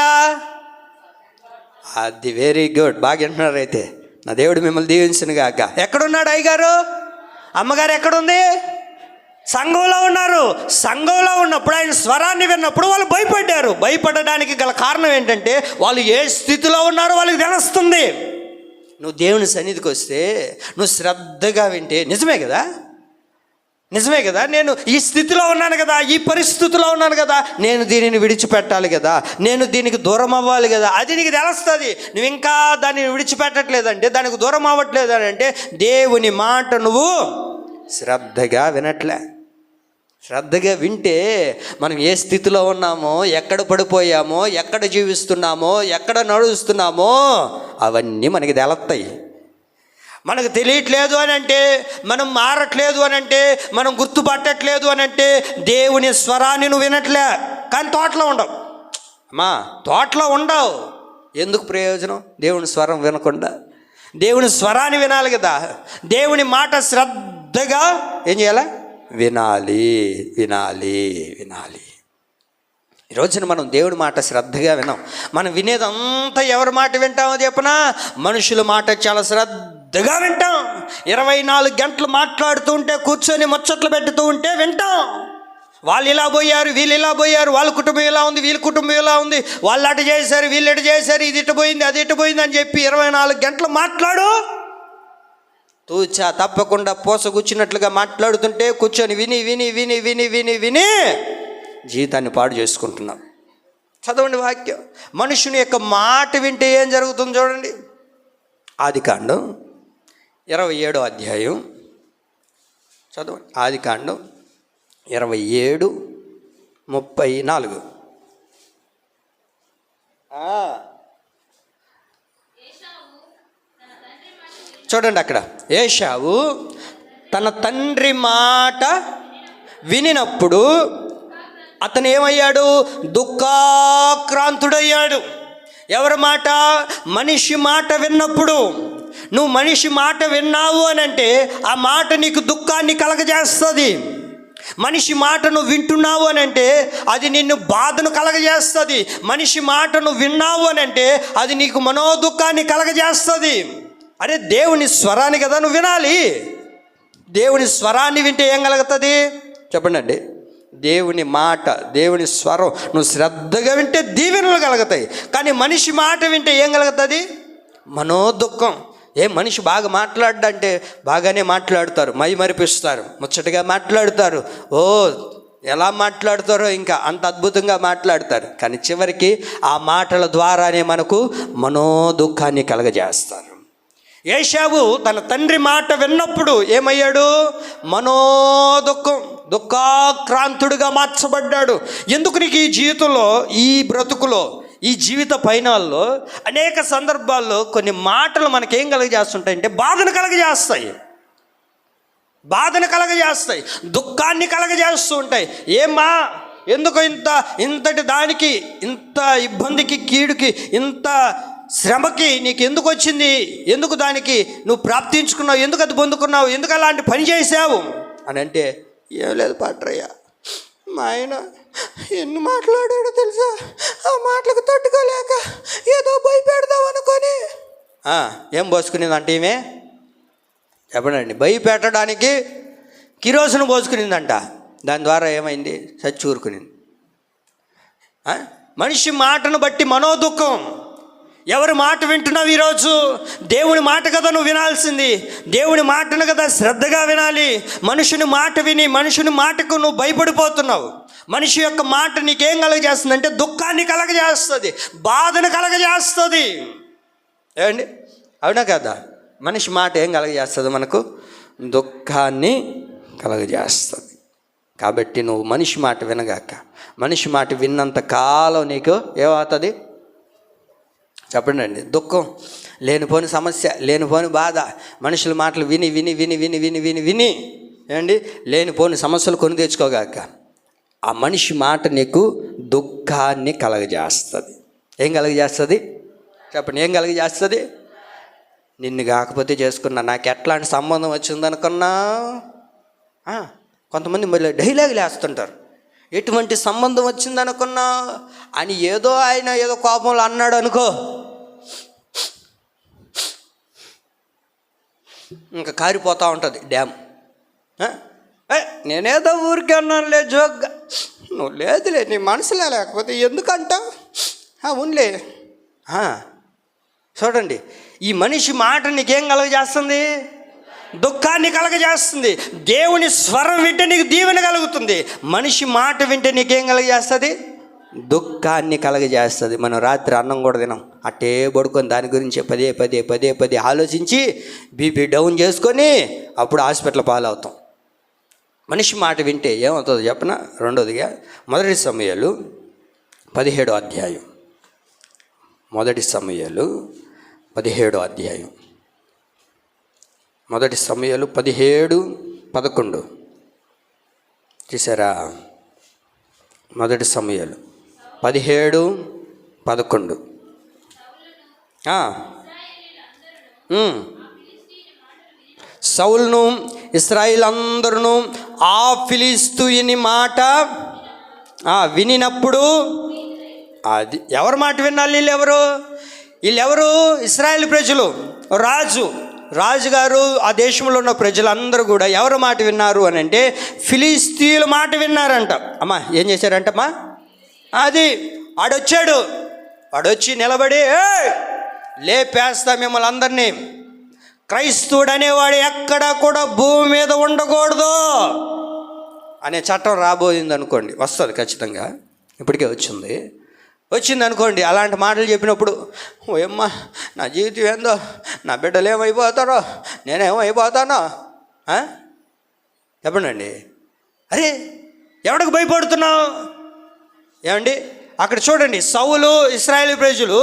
అది వెరీ గుడ్, బాగా వింటున్నారు. అయితే నా దేవుడు మిమ్మల్ని దీవించును గాక. ఎక్కడున్నాడు అయ్యగారు? అమ్మగారు ఎక్కడుంది? సంఘంలో ఉన్నారు. సంఘంలో ఉన్నప్పుడు ఆయన స్వరాన్ని విన్నప్పుడు వాళ్ళు భయపడ్డారు. భయపడడానికి గల కారణం ఏంటంటే వాళ్ళు ఏ స్థితిలో ఉన్నారో వాళ్ళకి తెలుస్తుంది. నువ్వు దేవుని సన్నిధికి వస్తే నువ్వు శ్రద్ధగా వింటే నిజమే కదా, నేను ఈ స్థితిలో ఉన్నాను కదా, ఈ పరిస్థితిలో ఉన్నాను కదా, నేను దీనిని విడిచిపెట్టాలి కదా, నేను దీనికి దూరం అవ్వాలి కదా, అది నీకు తెలుస్తుంది. నువ్వు ఇంకా దాన్ని విడిచిపెట్టట్లేదంటే, దానికి దూరం అవ్వట్లేదు అని అంటే దేవుని మాట నువ్వు శ్రద్ధగా వినట్లే. శ్రద్ధగా వింటే మనం ఏ స్థితిలో ఉన్నామో, ఎక్కడ పడిపోయామో, ఎక్కడ జీవిస్తున్నామో, ఎక్కడ నడుస్తున్నామో అవన్నీ మనకి తెలుస్తాయి. మనకు తెలియట్లేదు అని అంటే, మనం మారట్లేదు అని అంటే, మనం గుర్తుపట్టట్లేదు అని అంటే దేవుని స్వరాన్ని నువ్వు వినట్లే. కానీ తోటలో ఉండవు. అమ్మా తోటలో ఉండవు, ఎందుకు ప్రయోజనం? దేవుని స్వరం వినకుండా. దేవుని స్వరాన్ని వినాలి కదా. దేవుని మాట శ్రద్ధగా ఏం చేయాలి? వినాలి వినాలి వినాలి. ఈ రోజున మనం దేవుడి మాట శ్రద్ధగా వినాం. మనం వినేదంతా ఎవరి మాట వింటామో చెప్పనా? మనుషుల మాట చాలా శ్రద్ధగా వింటాం. 24 గంటలు మాట్లాడుతూ ఉంటే, కూర్చొని ముచ్చట్లు పెడుతూ ఉంటే వింటాం. వాళ్ళు ఇలా పోయారు, వీళ్ళు ఇలా పోయారు, వాళ్ళ కుటుంబం ఇలా ఉంది, వీళ్ళ కుటుంబం ఇలా ఉంది, వాళ్ళు అటు చేశారు, వీళ్ళు ఇటు చేశారు, ఇది ఇటు పోయింది, అది ఇటు పోయింది అని చెప్పి 24 గంటలు మాట్లాడు. తూచా తప్పకుండా పూసగుచ్చినట్లుగా మాట్లాడుతుంటే కూర్చొని విని విని విని విని విని విని జీవితాన్ని పాడు చేసుకుంటున్నాం. చదవండి వాక్యం. మనుషుని యొక్క మాట వింటే ఏం జరుగుతుందో చూడండి. ఆదికాండం 27వ అధ్యాయం చదవండి. ఆదికాండం 27:34. చూడండి అక్కడ. ఏశావు తన తండ్రి మాట వినినప్పుడు అతను ఏమయ్యాడు? దుఃఖాక్రాంతుడయ్యాడు. ఎవరి మాట? మనిషి మాట విన్నప్పుడు. నువ్వు మనిషి మాట విన్నావు అని అంటే ఆ మాట నీకు దుఃఖాన్ని కలగజేస్తుంది. మనిషి మాట నువ్వు వింటున్నావు అని అంటే అది నిన్ను బాధను కలగజేస్తుంది. మనిషి మాట నువ్వు విన్నావు అని అంటే అది నీకు మనోదుఃఖాన్ని కలగజేస్తుంది. అరే దేవుని స్వరాన్ని కదా నువ్వు వినాలి. దేవుని స్వరాన్ని వింటే ఏం కలుగుతుంది చెప్పండి అండి? దేవుని మాట, దేవుని స్వరం నువ్వు శ్రద్ధగా వింటే దీవెనలు కలుగుతాయి. కానీ మనిషి మాట వింటే ఏం కలుగుతుంది? మనోదుఖం. మనిషి బాగా మాట్లాడంటే బాగానే మాట్లాడతారు, మై మరిపిస్తారు, ముచ్చటగా మాట్లాడతారు. ఎలా మాట్లాడతారో ఇంకా అంత అద్భుతంగా మాట్లాడతారు. కానీ చివరికి ఆ మాటల ద్వారానే మనకు మనోదుఖాన్ని కలగజేస్తారు. ఏశావు తన తండ్రి మాట విన్నప్పుడు ఏమయ్యాడు? మనోదుఖం, దుఃఖాక్రాంతుడిగా మార్చబడ్డాడు. ఎందుకు నీకు ఈ జీవితంలో, ఈ బ్రతుకులో, ఈ జీవిత పయనాల్లో అనేక సందర్భాల్లో కొన్ని మాటలు మనకేం కలగజేస్తుంటాయంటే బాధను కలగజేస్తాయి, బాధను కలగజేస్తాయి, దుఃఖాన్ని కలగజేస్తూ ఉంటాయి. ఏమ్మా ఎందుకు ఇంతటి దానికి, ఇంత ఇబ్బందికి, కీడుకి, ఇంత శ్రమకి నీకు ఎందుకు వచ్చింది? ఎందుకు దానికి నువ్వు ప్రాప్తించుకున్నావు? ఎందుకు అది పొందుకున్నావు? ఎందుకు అలాంటి పని చేసావు అని అంటే, ఏం లేదు పాట్రయ్య, మా ఆయన ఎన్ని మాట్లాడాడో తెలుసా, ఆ మాటలకు తట్టుకోలేక ఏదో భయపెడదాం అనుకొని. ఏం పోసుకునేది అంటే ఈమె చెప్పండి, భయపెట్టడానికి కిరోసిన్ పోసుకునిందంట. దాని ద్వారా ఏమైంది? చచ్చూరుకునింది. మనిషి మాటను బట్టి మనోదుఖం. ఎవరి మాట వింటున్నావు ఈరోజు? దేవుని మాట కదా నువ్వు వినాల్సింది. దేవుని మాటను కదా శ్రద్ధగా వినాలి. మనుషుని మాట విని మనుషుని మాటకు నువ్వు భయపడిపోతున్నావు. మనిషి యొక్క మాట నీకేం కలగజేస్తుంది అంటే దుఃఖాన్ని కలగజేస్తుంది, బాధను కలగజేస్తుంది. ఏమండి, అవునా కదా? మనిషి మాట ఏం కలగజేస్తుంది? మనకు దుఃఖాన్ని కలగజేస్తుంది. కాబట్టి నువ్వు మనిషి మాట వినగాక, మనిషి మాట విన్నంత కాలం నీకు ఏమవుతుంది చెప్పండి అండి? దుఃఖం, లేనిపోని సమస్య, లేనిపోని బాధ, మనుషుల మాటలు విని విని విని విని విని విని విని ఏమండి లేనిపోని సమస్యలు కొని తెచ్చుకోగాక ఆ మనిషి మాట నీకు దుఃఖాన్ని కలగజేస్తుంది. ఏం కలగజేస్తుంది చెప్పండి? ఏం కలగజేస్తుంది? నిన్ను కాకపోతే చేసుకున్నా, నాకు ఎట్లాంటి సంబంధం వచ్చిందనుకున్నా. కొంతమంది మళ్ళీ డైలాగులు వేస్తుంటారు, ఎటువంటి సంబంధం వచ్చిందనుకున్నా అని. ఏదో ఆయన ఏదో కోపంలో అన్నాడు అనుకో, ఇంకా కారిపోతూ ఉంటుంది డ్యామ్. నేనేదో ఊరికే అన్నానులే జోక్గా. నువ్వు లేదులే, నీ మనసులే, లేకపోతే ఎందుకంటావు? అవునులే. చూడండి, ఈ మనిషి మాట నీకేం కలగజేస్తుంది? దుఃఖాన్ని కలగజేస్తుంది. దేవుని స్వరం వింటే నీకు దీవెన కలుగుతుంది. మనిషి మాట వింటే నీకేం కలగజేస్తుంది? దుఃఖాన్ని కలగజేస్తుంది. మనం రాత్రి అన్నం కూడా తినాం, అట్టే పడుకొని దాని గురించి పదే పదే పదే పదే ఆలోచించి బీపీ డౌన్ చేసుకొని అప్పుడు హాస్పిటల్ పాలవుతాం. మనిషి మాట వింటే ఏమవుతుందో చెప్పనా? రెండోదిగా మొదటి సమూయేలు 17వ అధ్యాయం. మొదటి సమూయేలు 17వ అధ్యాయం. మొదటి సమూయేలు 17:11 చూసారా? మొదటి సమూయేలు 17 11. సౌలును ఇశ్రాయేలు అందరూ ఆ ఫిలిష్తీయుని మాట వినినప్పుడు, అది ఎవరి మాట వినాలి? వీళ్ళెవరు? ఇశ్రాయేలు ప్రజలు. రాజుగారు ఆ దేశంలో ఉన్న ప్రజలందరూ కూడా ఎవరి మాట విన్నారు అని అంటే ఫిలిష్తీయుల మాట విన్నారంట. అమ్మా ఏం చేశారంటమ్మా? అది వాడొచ్చి నిలబడి, లేపేస్తా మిమ్మల్ని అందరినీ, క్రైస్తవుడు అనేవాడు ఎక్కడ కూడా భూమి మీద ఉండకూడదు అనే చట్టం రాబోయింది అనుకోండి. వస్తుంది ఖచ్చితంగా, ఇప్పటికే వచ్చింది అనుకోండి. అలాంటి మాటలు చెప్పినప్పుడు, ఓయమ్మ నా జీవితం ఏందో, నా బిడ్డలు ఏమైపోతారో, నేనేమైపోతానో చెప్పండి. అరే ఎవడికి భయపడుతున్నావు? ఏమండి అక్కడ చూడండి, సౌలు ఇశ్రాయేలు ప్రజలు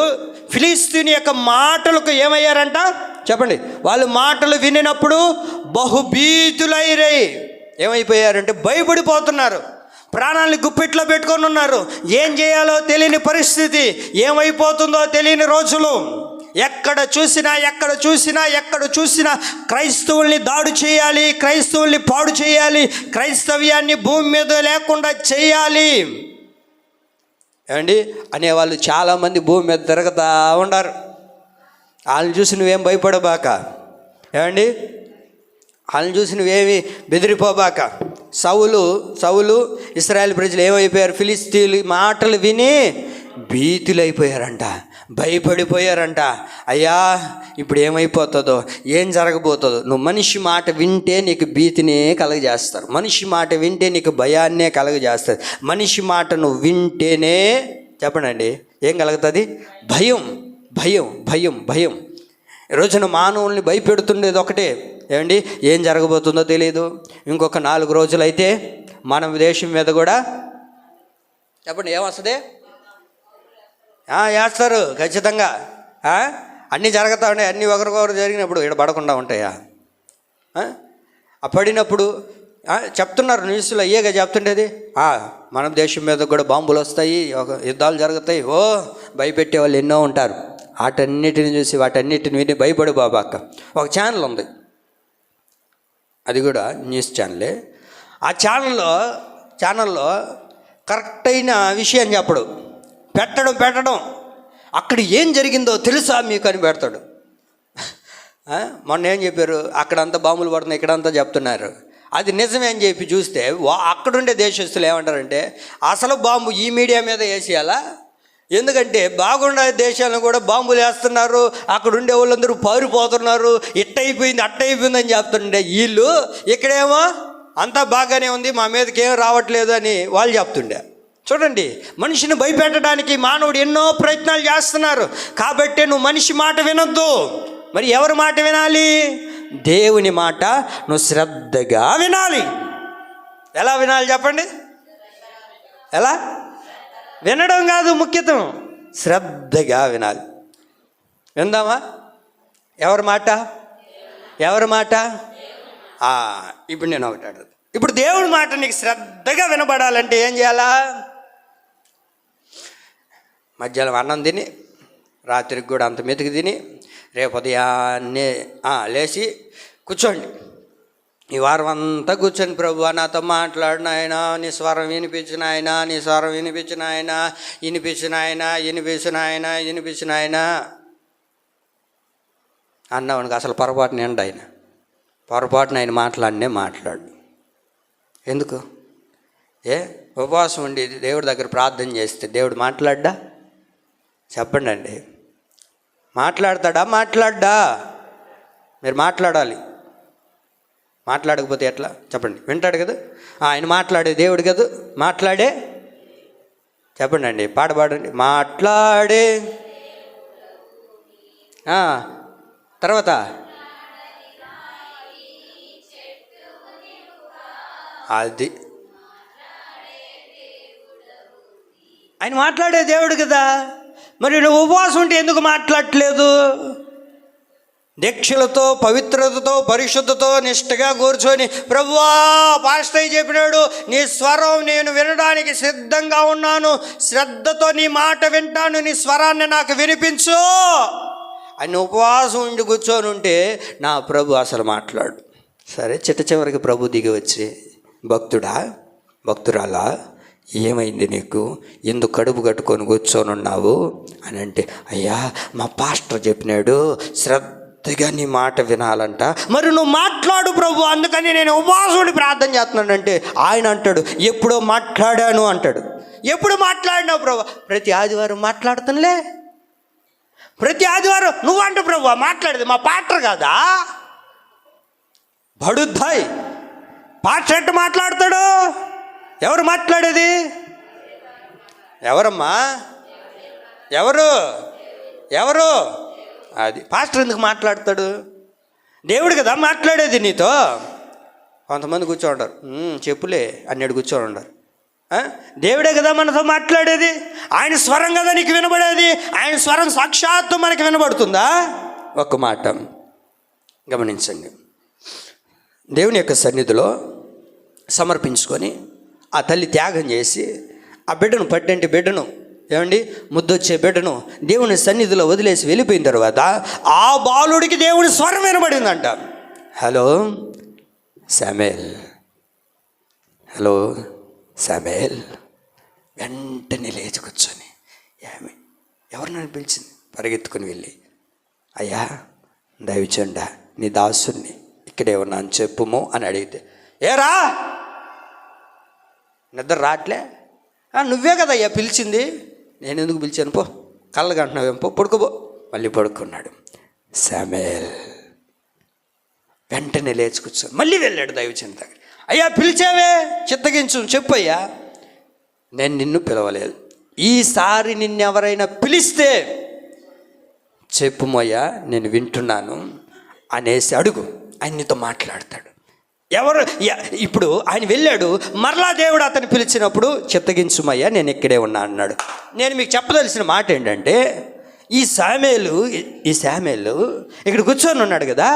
ఫిలిష్తీయుని యొక్క మాటలకు ఏమయ్యారంట చెప్పండి. వాళ్ళు మాటలు వినినప్పుడు బహుభీతులైరై ఏమైపోయారంటే భయపడిపోతున్నారు, ప్రాణాలని గుప్పిట్లో పెట్టుకొని ఉన్నారు. ఏం చేయాలో తెలియని పరిస్థితి, ఏమైపోతుందో తెలియని రోజులు. ఎక్కడ చూసినా క్రైస్తవుల్ని దాడి చేయాలి, క్రైస్తవుల్ని పాడు చేయాలి, క్రైస్తవ్యాన్ని భూమి మీద లేకుండా చేయాలి ఏమండి అనేవాళ్ళు చాలామంది భూమి మీద తిరుగుతూ ఉన్నారు. వాళ్ళని చూసి నువ్వేం భయపడబాక, ఏమండి వాళ్ళని చూసి నువ్వేమి బెదిరిపోబాక. సౌలు ఇశ్రాయేలు ప్రజలు ఏమైపోయారు? ఫిలిష్తీయులు మాటలు విని భీతులైపోయారంట, భయపడిపోయారంట. అయ్యా ఇప్పుడు ఏమైపోతుందో, ఏం జరగబోతుందో. నువ్వు మనిషి మాట వింటే నీకు భీతినే కలుగజేస్తారు, మనిషి మాట వింటే నీకు భయాన్నే కలుగజేస్తారు. మనిషి మాట నువ్వు వింటేనే చెప్పండి ఏం కలుగుతుంది? భయం. ఈరోజున మానవుల్ని భయపెడుతుండేది ఒకటే, ఏమండి ఏం జరగబోతుందో తెలియదు. ఇంకొక 4 రోజులైతే మన దేశం మీద కూడా చెప్పండి ఏమొస్తుంది? వేస్తారు ఖచ్చితంగా. అన్నీ జరుగుతూ ఉంటాయి, అన్నీ ఒకరికొకరు జరిగినప్పుడు ఇక్కడ పడకుండా ఉంటాయా? పడినప్పుడు చెప్తున్నారు న్యూస్లో, అయ్యేగా చెప్తుండేది. మన దేశం మీద కూడా బాంబులు వస్తాయి, యుద్ధాలు జరుగుతాయి, భయపెట్టే వాళ్ళు ఎన్నో ఉంటారు. వాటన్నిటిని చూసి వాటన్నిటిని విని భయపడి బాబాక్క. ఒక ఛానల్ ఉంది, అది కూడా న్యూస్ ఛానలే. ఆ ఛానల్లో కరెక్ట్ అయిన విషయం పెట్టడం అక్కడ ఏం జరిగిందో తెలుసా మీకు అని పెడతాడు. మొన్న ఏం చెప్పారు, అక్కడంతా బాంబులు పడుతున్నాయి, ఇక్కడంతా చెప్తున్నారు. అది నిజమే అని చెప్పి చూస్తే అక్కడుండే దేశస్తులు ఏమంటారంటే అసలు బాంబు ఈ మీడియా మీద వేసేయాలా, ఎందుకంటే బాగుండే దేశాలను కూడా బాంబులు వేస్తున్నారు, అక్కడ ఉండే వాళ్ళందరూ పారిపోతున్నారు, ఇట్టయిపోయింది అట్టయిపోయింది అని చెప్తుండే వీళ్ళు ఇక్కడేమో అంతా బాగానే ఉంది, మా మీదకి ఏం రావట్లేదు అని వాళ్ళు చెప్తుండే. చూడండి, మనిషిని భయపెట్టడానికి మానవుడు ఎన్నో ప్రయత్నాలు చేస్తున్నారు. కాబట్టి నువ్వు మనిషి మాట వినొద్దు. మరి ఎవరి మాట వినాలి? దేవుని మాట నువ్వు శ్రద్ధగా వినాలి. ఎలా వినాలి చెప్పండి? ఎలా వినడం కాదు ముఖ్యతం, శ్రద్ధగా వినాలి. విందామా? ఎవరి మాట? ఇప్పుడు నేను ఒకటి అడుగుతాను. ఇప్పుడు దేవుడి మాట నీకు శ్రద్ధగా వినబడాలంటే ఏం చేయాలా? మధ్యాహ్నం అన్నం తిని, రాత్రికి కూడా అంత మెతుకు తిని, రేపు ఉదయాన్నే లేచి కూర్చోండి. ఈ వారం అంతా కూర్చొని, ప్రభువా నాతో మాట్లాడిన ఆయన, నీ స్వరం వినిపించిన ఆయన, నీ స్వరం వినిపించిన ఆయన, వినిపించిన ఆయన అన్నవానికి అసలు పొరపాటున ఆయన మాట్లాడు. ఎందుకు? ఉపవాసం ఉండి దేవుడి దగ్గర ప్రార్థన చేస్తే దేవుడు మాట్లాడ్డా? చెప్పండి అండి, మాట్లాడ్డా? మీరు మాట్లాడాలి. మాట్లాడకపోతే ఎట్లా చెప్పండి? వింటాడు కదా, ఆయన మాట్లాడే దేవుడు కదా, మాట్లాడే చెప్పండి అండి, పాడండి. మాట్లాడే తర్వాత అది ఆయన మాట్లాడే దేవుడు కదా. మరి నువ్వు ఉపవాసం ఉంటే ఎందుకు మాట్లాడట్లేదు? దీక్షలతో, పవిత్రతతో, పరిశుద్ధతో, నిష్ఠగా కూర్చొని, ప్రభువా పాస్టర్ చెప్పినాడు, నీ స్వరం నేను వినడానికి సిద్ధంగా ఉన్నాను, శ్రద్ధతో నీ మాట వింటాను, నీ స్వరాన్ని నాకు వినిపించు అని ఉపవాసం ఉండి కూర్చొని ఉంటే నా ప్రభు అసలు మాట్లాడు. సరే, చిట్ట చివరికి ప్రభు దిగి వచ్చి, భక్తురాలా ఏమైంది నీకు, ఎందుకు కడుపు కట్టుకొని కూర్చొని ఉన్నావు అని అంటే, అయ్యా మా పాస్టర్ చెప్పినాడు శ్రద్ధగా నీ మాట వినాలంట. మరి నువ్వు మాట్లాడు ప్రభు, అందుకని నేను ఉపవాసుడి ప్రార్థన చేస్తున్నానంటే ఆయన అంటాడు, ఎప్పుడో మాట్లాడాను అంటాడు. ఎప్పుడు మాట్లాడినావు ప్రభు? ప్రతి ఆదివారం మాట్లాడుతున్నలే. ప్రతి ఆదివారం నువ్వంట ప్రభు మాట్లాడేది మా పాస్టర్ కాదా? బడుద్దాయి పాస్టర్ ఎట్టు మాట్లాడతాడు? ఎవరు మాట్లాడేది? ఎవరమ్మా? ఎవరు? అది పాస్టర్ ఎందుకు మాట్లాడతాడు? దేవుడు కదా మాట్లాడేది నీతో. కొంతమంది కూర్చోండారు, చెప్పులే అన్నాడు కూర్చొని ఉండారు. దేవుడే కదా మనతో మాట్లాడేది, ఆయన స్వరం కదా నీకు వినబడేది. ఆయన స్వరం సాక్షాత్తు మనకి వినబడుతుందా? ఒక్క మాట గమనించండి. దేవుని యొక్క సన్నిధిలో సమర్పించుకొని ఆ తల్లి త్యాగం చేసి ఆ బిడ్డను ఏమండి ముద్దొచ్చే బిడ్డను దేవుని సన్నిధిలో వదిలేసి వెళ్ళిపోయిన తర్వాత ఆ బాలుడికి దేవుని స్వరం వినబడిందంట. Hello Samuel. వెంటనే లేచి కూర్చొని, ఎవరినని పిలిచింది? పరిగెత్తుకుని వెళ్ళి, అయ్యా దయచేయండి నీ దాసుని ఇక్కడే ఉన్నాను చెప్పుము అని అడిగితే, ఏరా నిద్ర రాట్లే? నువ్వే కదా అయ్యా పిలిచింది. నేను ఎందుకు పిలిచాను? పో, కళ్ళగా అంటున్నావేం, పడుకోబో. మళ్ళీ పడుకున్నాడు. శామ్యూయల్ వెంటనే లేచి కూర్చొని మళ్ళీ వెళ్ళాడు దైవజనుడి దగ్గర. అయ్యా పిలిచావే, చిత్తగించు, చెప్పు. అయ్యా నేను నిన్ను పిలవలేదు, ఈసారి నిన్నెవరైనా పిలిస్తే చెప్పుమయ్యా నేను వింటున్నాను అనేసి అడుగు, ఆయన నీతో మాట్లాడతాడు. ఇప్పుడు ఆయన వెళ్ళాడు, మరలా దేవుడు అతను పిలిచినప్పుడు చిత్తగించుమయ్యా నేను ఇక్కడే ఉన్నా అన్నాడు. నేను మీకు చెప్పదలసిన మాట ఏంటంటే, ఈ శామ్యూయలు ఇక్కడ కూర్చొని ఉన్నాడు కదా,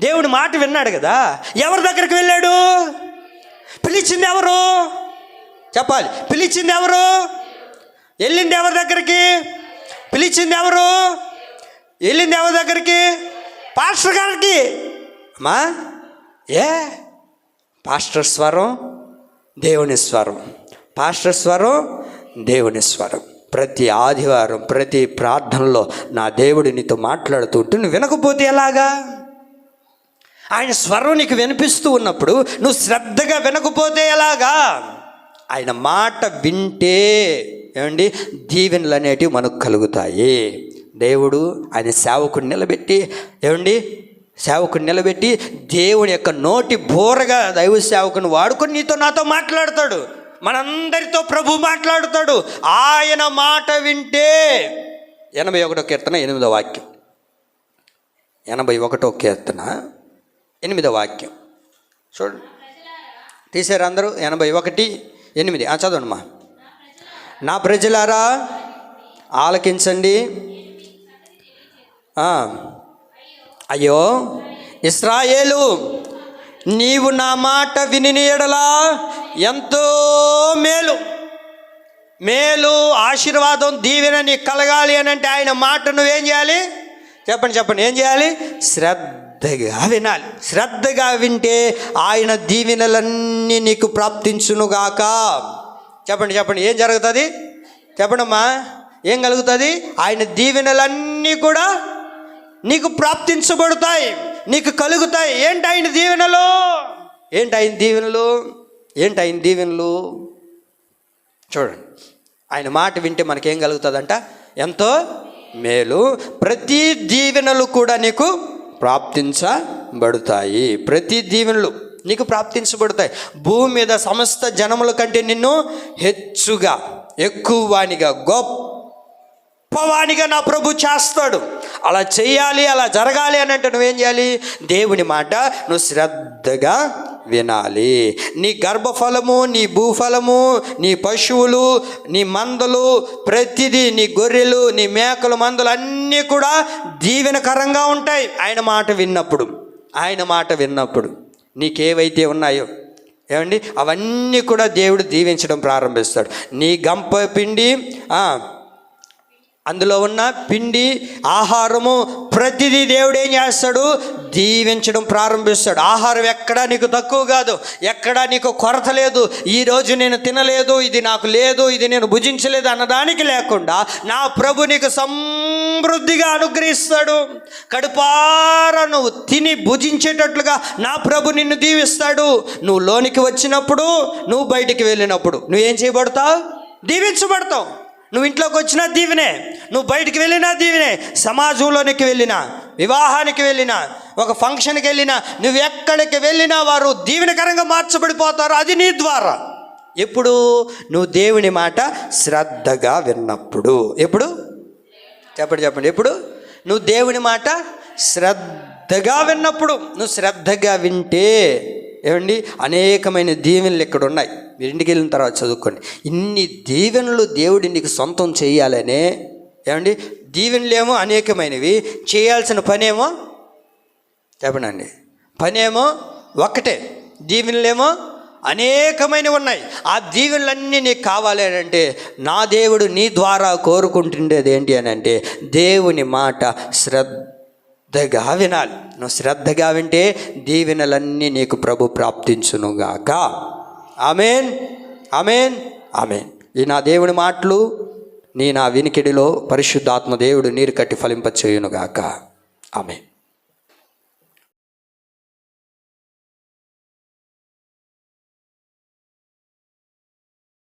దేవుడి మాట విన్నాడు కదా, ఎవరి దగ్గరికి వెళ్ళాడు? పిలిచింది ఎవరు? చెప్పాలి. పిలిచింది ఎవరు? వెళ్ళింది ఎవరి దగ్గరికి? పిలిచింది ఎవరు? వెళ్ళింది ఎవరి దగ్గరికి? పాస్టర్ గారికి. అమ్మా పాస్టర్ స్వరం దేవుని స్వరం, పాస్టర్ స్వరం దేవుని స్వరం. ప్రతి ఆదివారం ప్రతి ప్రార్థనలో నా దేవుడు నీతో మాట్లాడుతుంటే నువ్వు వినకపోతే ఎలాగా? ఆయన స్వరం నీకు వినిపిస్తూ ఉన్నప్పుడు నువ్వు శ్రద్ధగా వినకపోతే ఎలాగా? ఆయన మాట వింటే ఏమండి దీవెనలు అనేటివి మనకు కలుగుతాయి. దేవుడు ఆయన సేవకుని నిలబెట్టి దేవుని యొక్క నోటి బోరగా దైవ సేవకుని వాడుకొని నీతో నాతో మాట్లాడతాడు. మనందరితో ప్రభు మాట్లాడుతాడు. ఆయన మాట వింటే 81వ కీర్తన 8వ వాక్యం. 81వ కీర్తన 8వ వాక్యం చూడండి. తీసారు అందరూ? 81:8 చదవండి. నా ప్రజలారా ఆలకించండి. అయ్యో ఇశ్రాయేలు, నీవు నా మాట విని ఎడలా ఎంతో మేలు ఆశీర్వాదం దీవెన నీకు కలగాలి అని అంటే ఆయన మాట నువ్వేం చేయాలి? చెప్పండి ఏం చేయాలి? శ్రద్ధగా వినాలి. శ్రద్ధగా వింటే ఆయన దీవెనలన్నీ నీకు ప్రాప్తించునుగాక. చెప్పండి ఏం జరుగుతుంది? చెప్పండమ్మా, ఏం కలుగుతుంది? ఆయన దీవెనలన్నీ కూడా నీకు ప్రాప్తించబడతాయి, నీకు కలుగుతాయి. ఏంటి ఆయన దీవెనలు? చూడండి, ఆయన మాట వింటే మనకేం కలుగుతుందంట? ఎంతో మేలు. ప్రతి దీవెనలు కూడా నీకు ప్రాప్తించబడతాయి. ప్రతి దీవెనలు నీకు ప్రాప్తించబడతాయి. భూమి మీద సమస్త జనముల కంటే నిన్ను హెచ్చుగా, ఎక్కువవానిగా, గొప్పవానిగా నా ప్రభు చేస్తాడు. అలా చెయ్యాలి, అలా జరగాలి అని అంటే నువ్వేం చేయాలి? దేవుని మాట నువ్వు శ్రద్ధగా వినాలి. నీ గర్భఫలము, నీ భూఫలము, నీ పశువులు, నీ మందలు, ప్రతిదీ, నీ గొర్రెలు, నీ మేకలు, మందలు అన్నీ కూడా దీవెనకరంగా ఉంటాయి ఆయన మాట విన్నప్పుడు. ఆయన మాట విన్నప్పుడు నీకేవైతే ఉన్నాయో ఏమండి అవన్నీ కూడా దేవుడు దీవించడం ప్రారంభిస్తాడు. నీ గంప పిండి, అందులో ఉన్న పిండి, ఆహారము, ప్రతిదీ దేవుడు ఏం చేస్తాడు? దీవించడం ప్రారంభిస్తాడు. ఆహారం ఎక్కడా నీకు తక్కువ కాదు, ఎక్కడా నీకు కొరత లేదు. ఈరోజు నేను తినలేదు, ఇది నాకు లేదు, ఇది నేను భుజించలేదు అన్నదానికి లేకుండా నా ప్రభు నీకు సమృద్ధిగా అనుగ్రహిస్తాడు. కడుపారా నువ్వు తిని భుజించేటట్లుగా నా ప్రభు నిన్ను దీవిస్తాడు. నువ్వు లోనికి వచ్చినప్పుడు, నువ్వు బయటికి వెళ్ళినప్పుడు నువ్వేం చేయబడతావు? దీవించబడతావు. నువ్వు ఇంట్లోకి వచ్చినా దీవెనే, నువ్వు బయటికి వెళ్ళినా దీవెనే. సమాజంలోనికి వెళ్ళినా, వివాహానికి వెళ్ళినా, ఒక ఫంక్షన్కి వెళ్ళినా, నువ్వు ఎక్కడికి వెళ్ళినా వారు దీవెనకరంగా మార్చబడిపోతారు. అది నీ ద్వారా. ఎప్పుడు? నువ్వు దేవుని మాట శ్రద్ధగా విన్నప్పుడు. ఎప్పుడు? చెప్పండి. ఎప్పుడు? నువ్వు దేవుని మాట శ్రద్ధగా విన్నప్పుడు. నువ్వు శ్రద్ధగా వింటే ఏమండి అనేకమైన దీవెనలు ఇక్కడ ఉన్నాయి. మీరు ఇంటికి వెళ్ళిన తర్వాత చదువుకోండి. ఇన్ని దీవెనలు దేవుడి నీకు సొంతం చేయాలనే ఏమండి. దీవెనలేమో అనేకమైనవి, చేయాల్సిన పనేమో చెప్పండి, పనేమో ఒక్కటే, దీవెనలేమో అనేకమైనవి ఉన్నాయి. ఆ దీవెనలన్నీ నీకు కావాలి అని అంటే నా దేవుడు నీ ద్వారా కోరుకుంటుండేది ఏంటి అని అంటే దేవుని మాట శ్రద్ధగా వినాలి. నువ్వు శ్రద్ధగా వింటే దీవెనలన్నీ నీకు ప్రభు ప్రాప్తించునుగాక. ఆమేన్, ఆమేన్, ఆమేన్. ఈ నా దేవుని మాటలు నా వినికిడిలో పరిశుద్ధాత్మ దేవుడు నీరు కట్టి ఫలింపచేయునుగాక. ఆమేన్.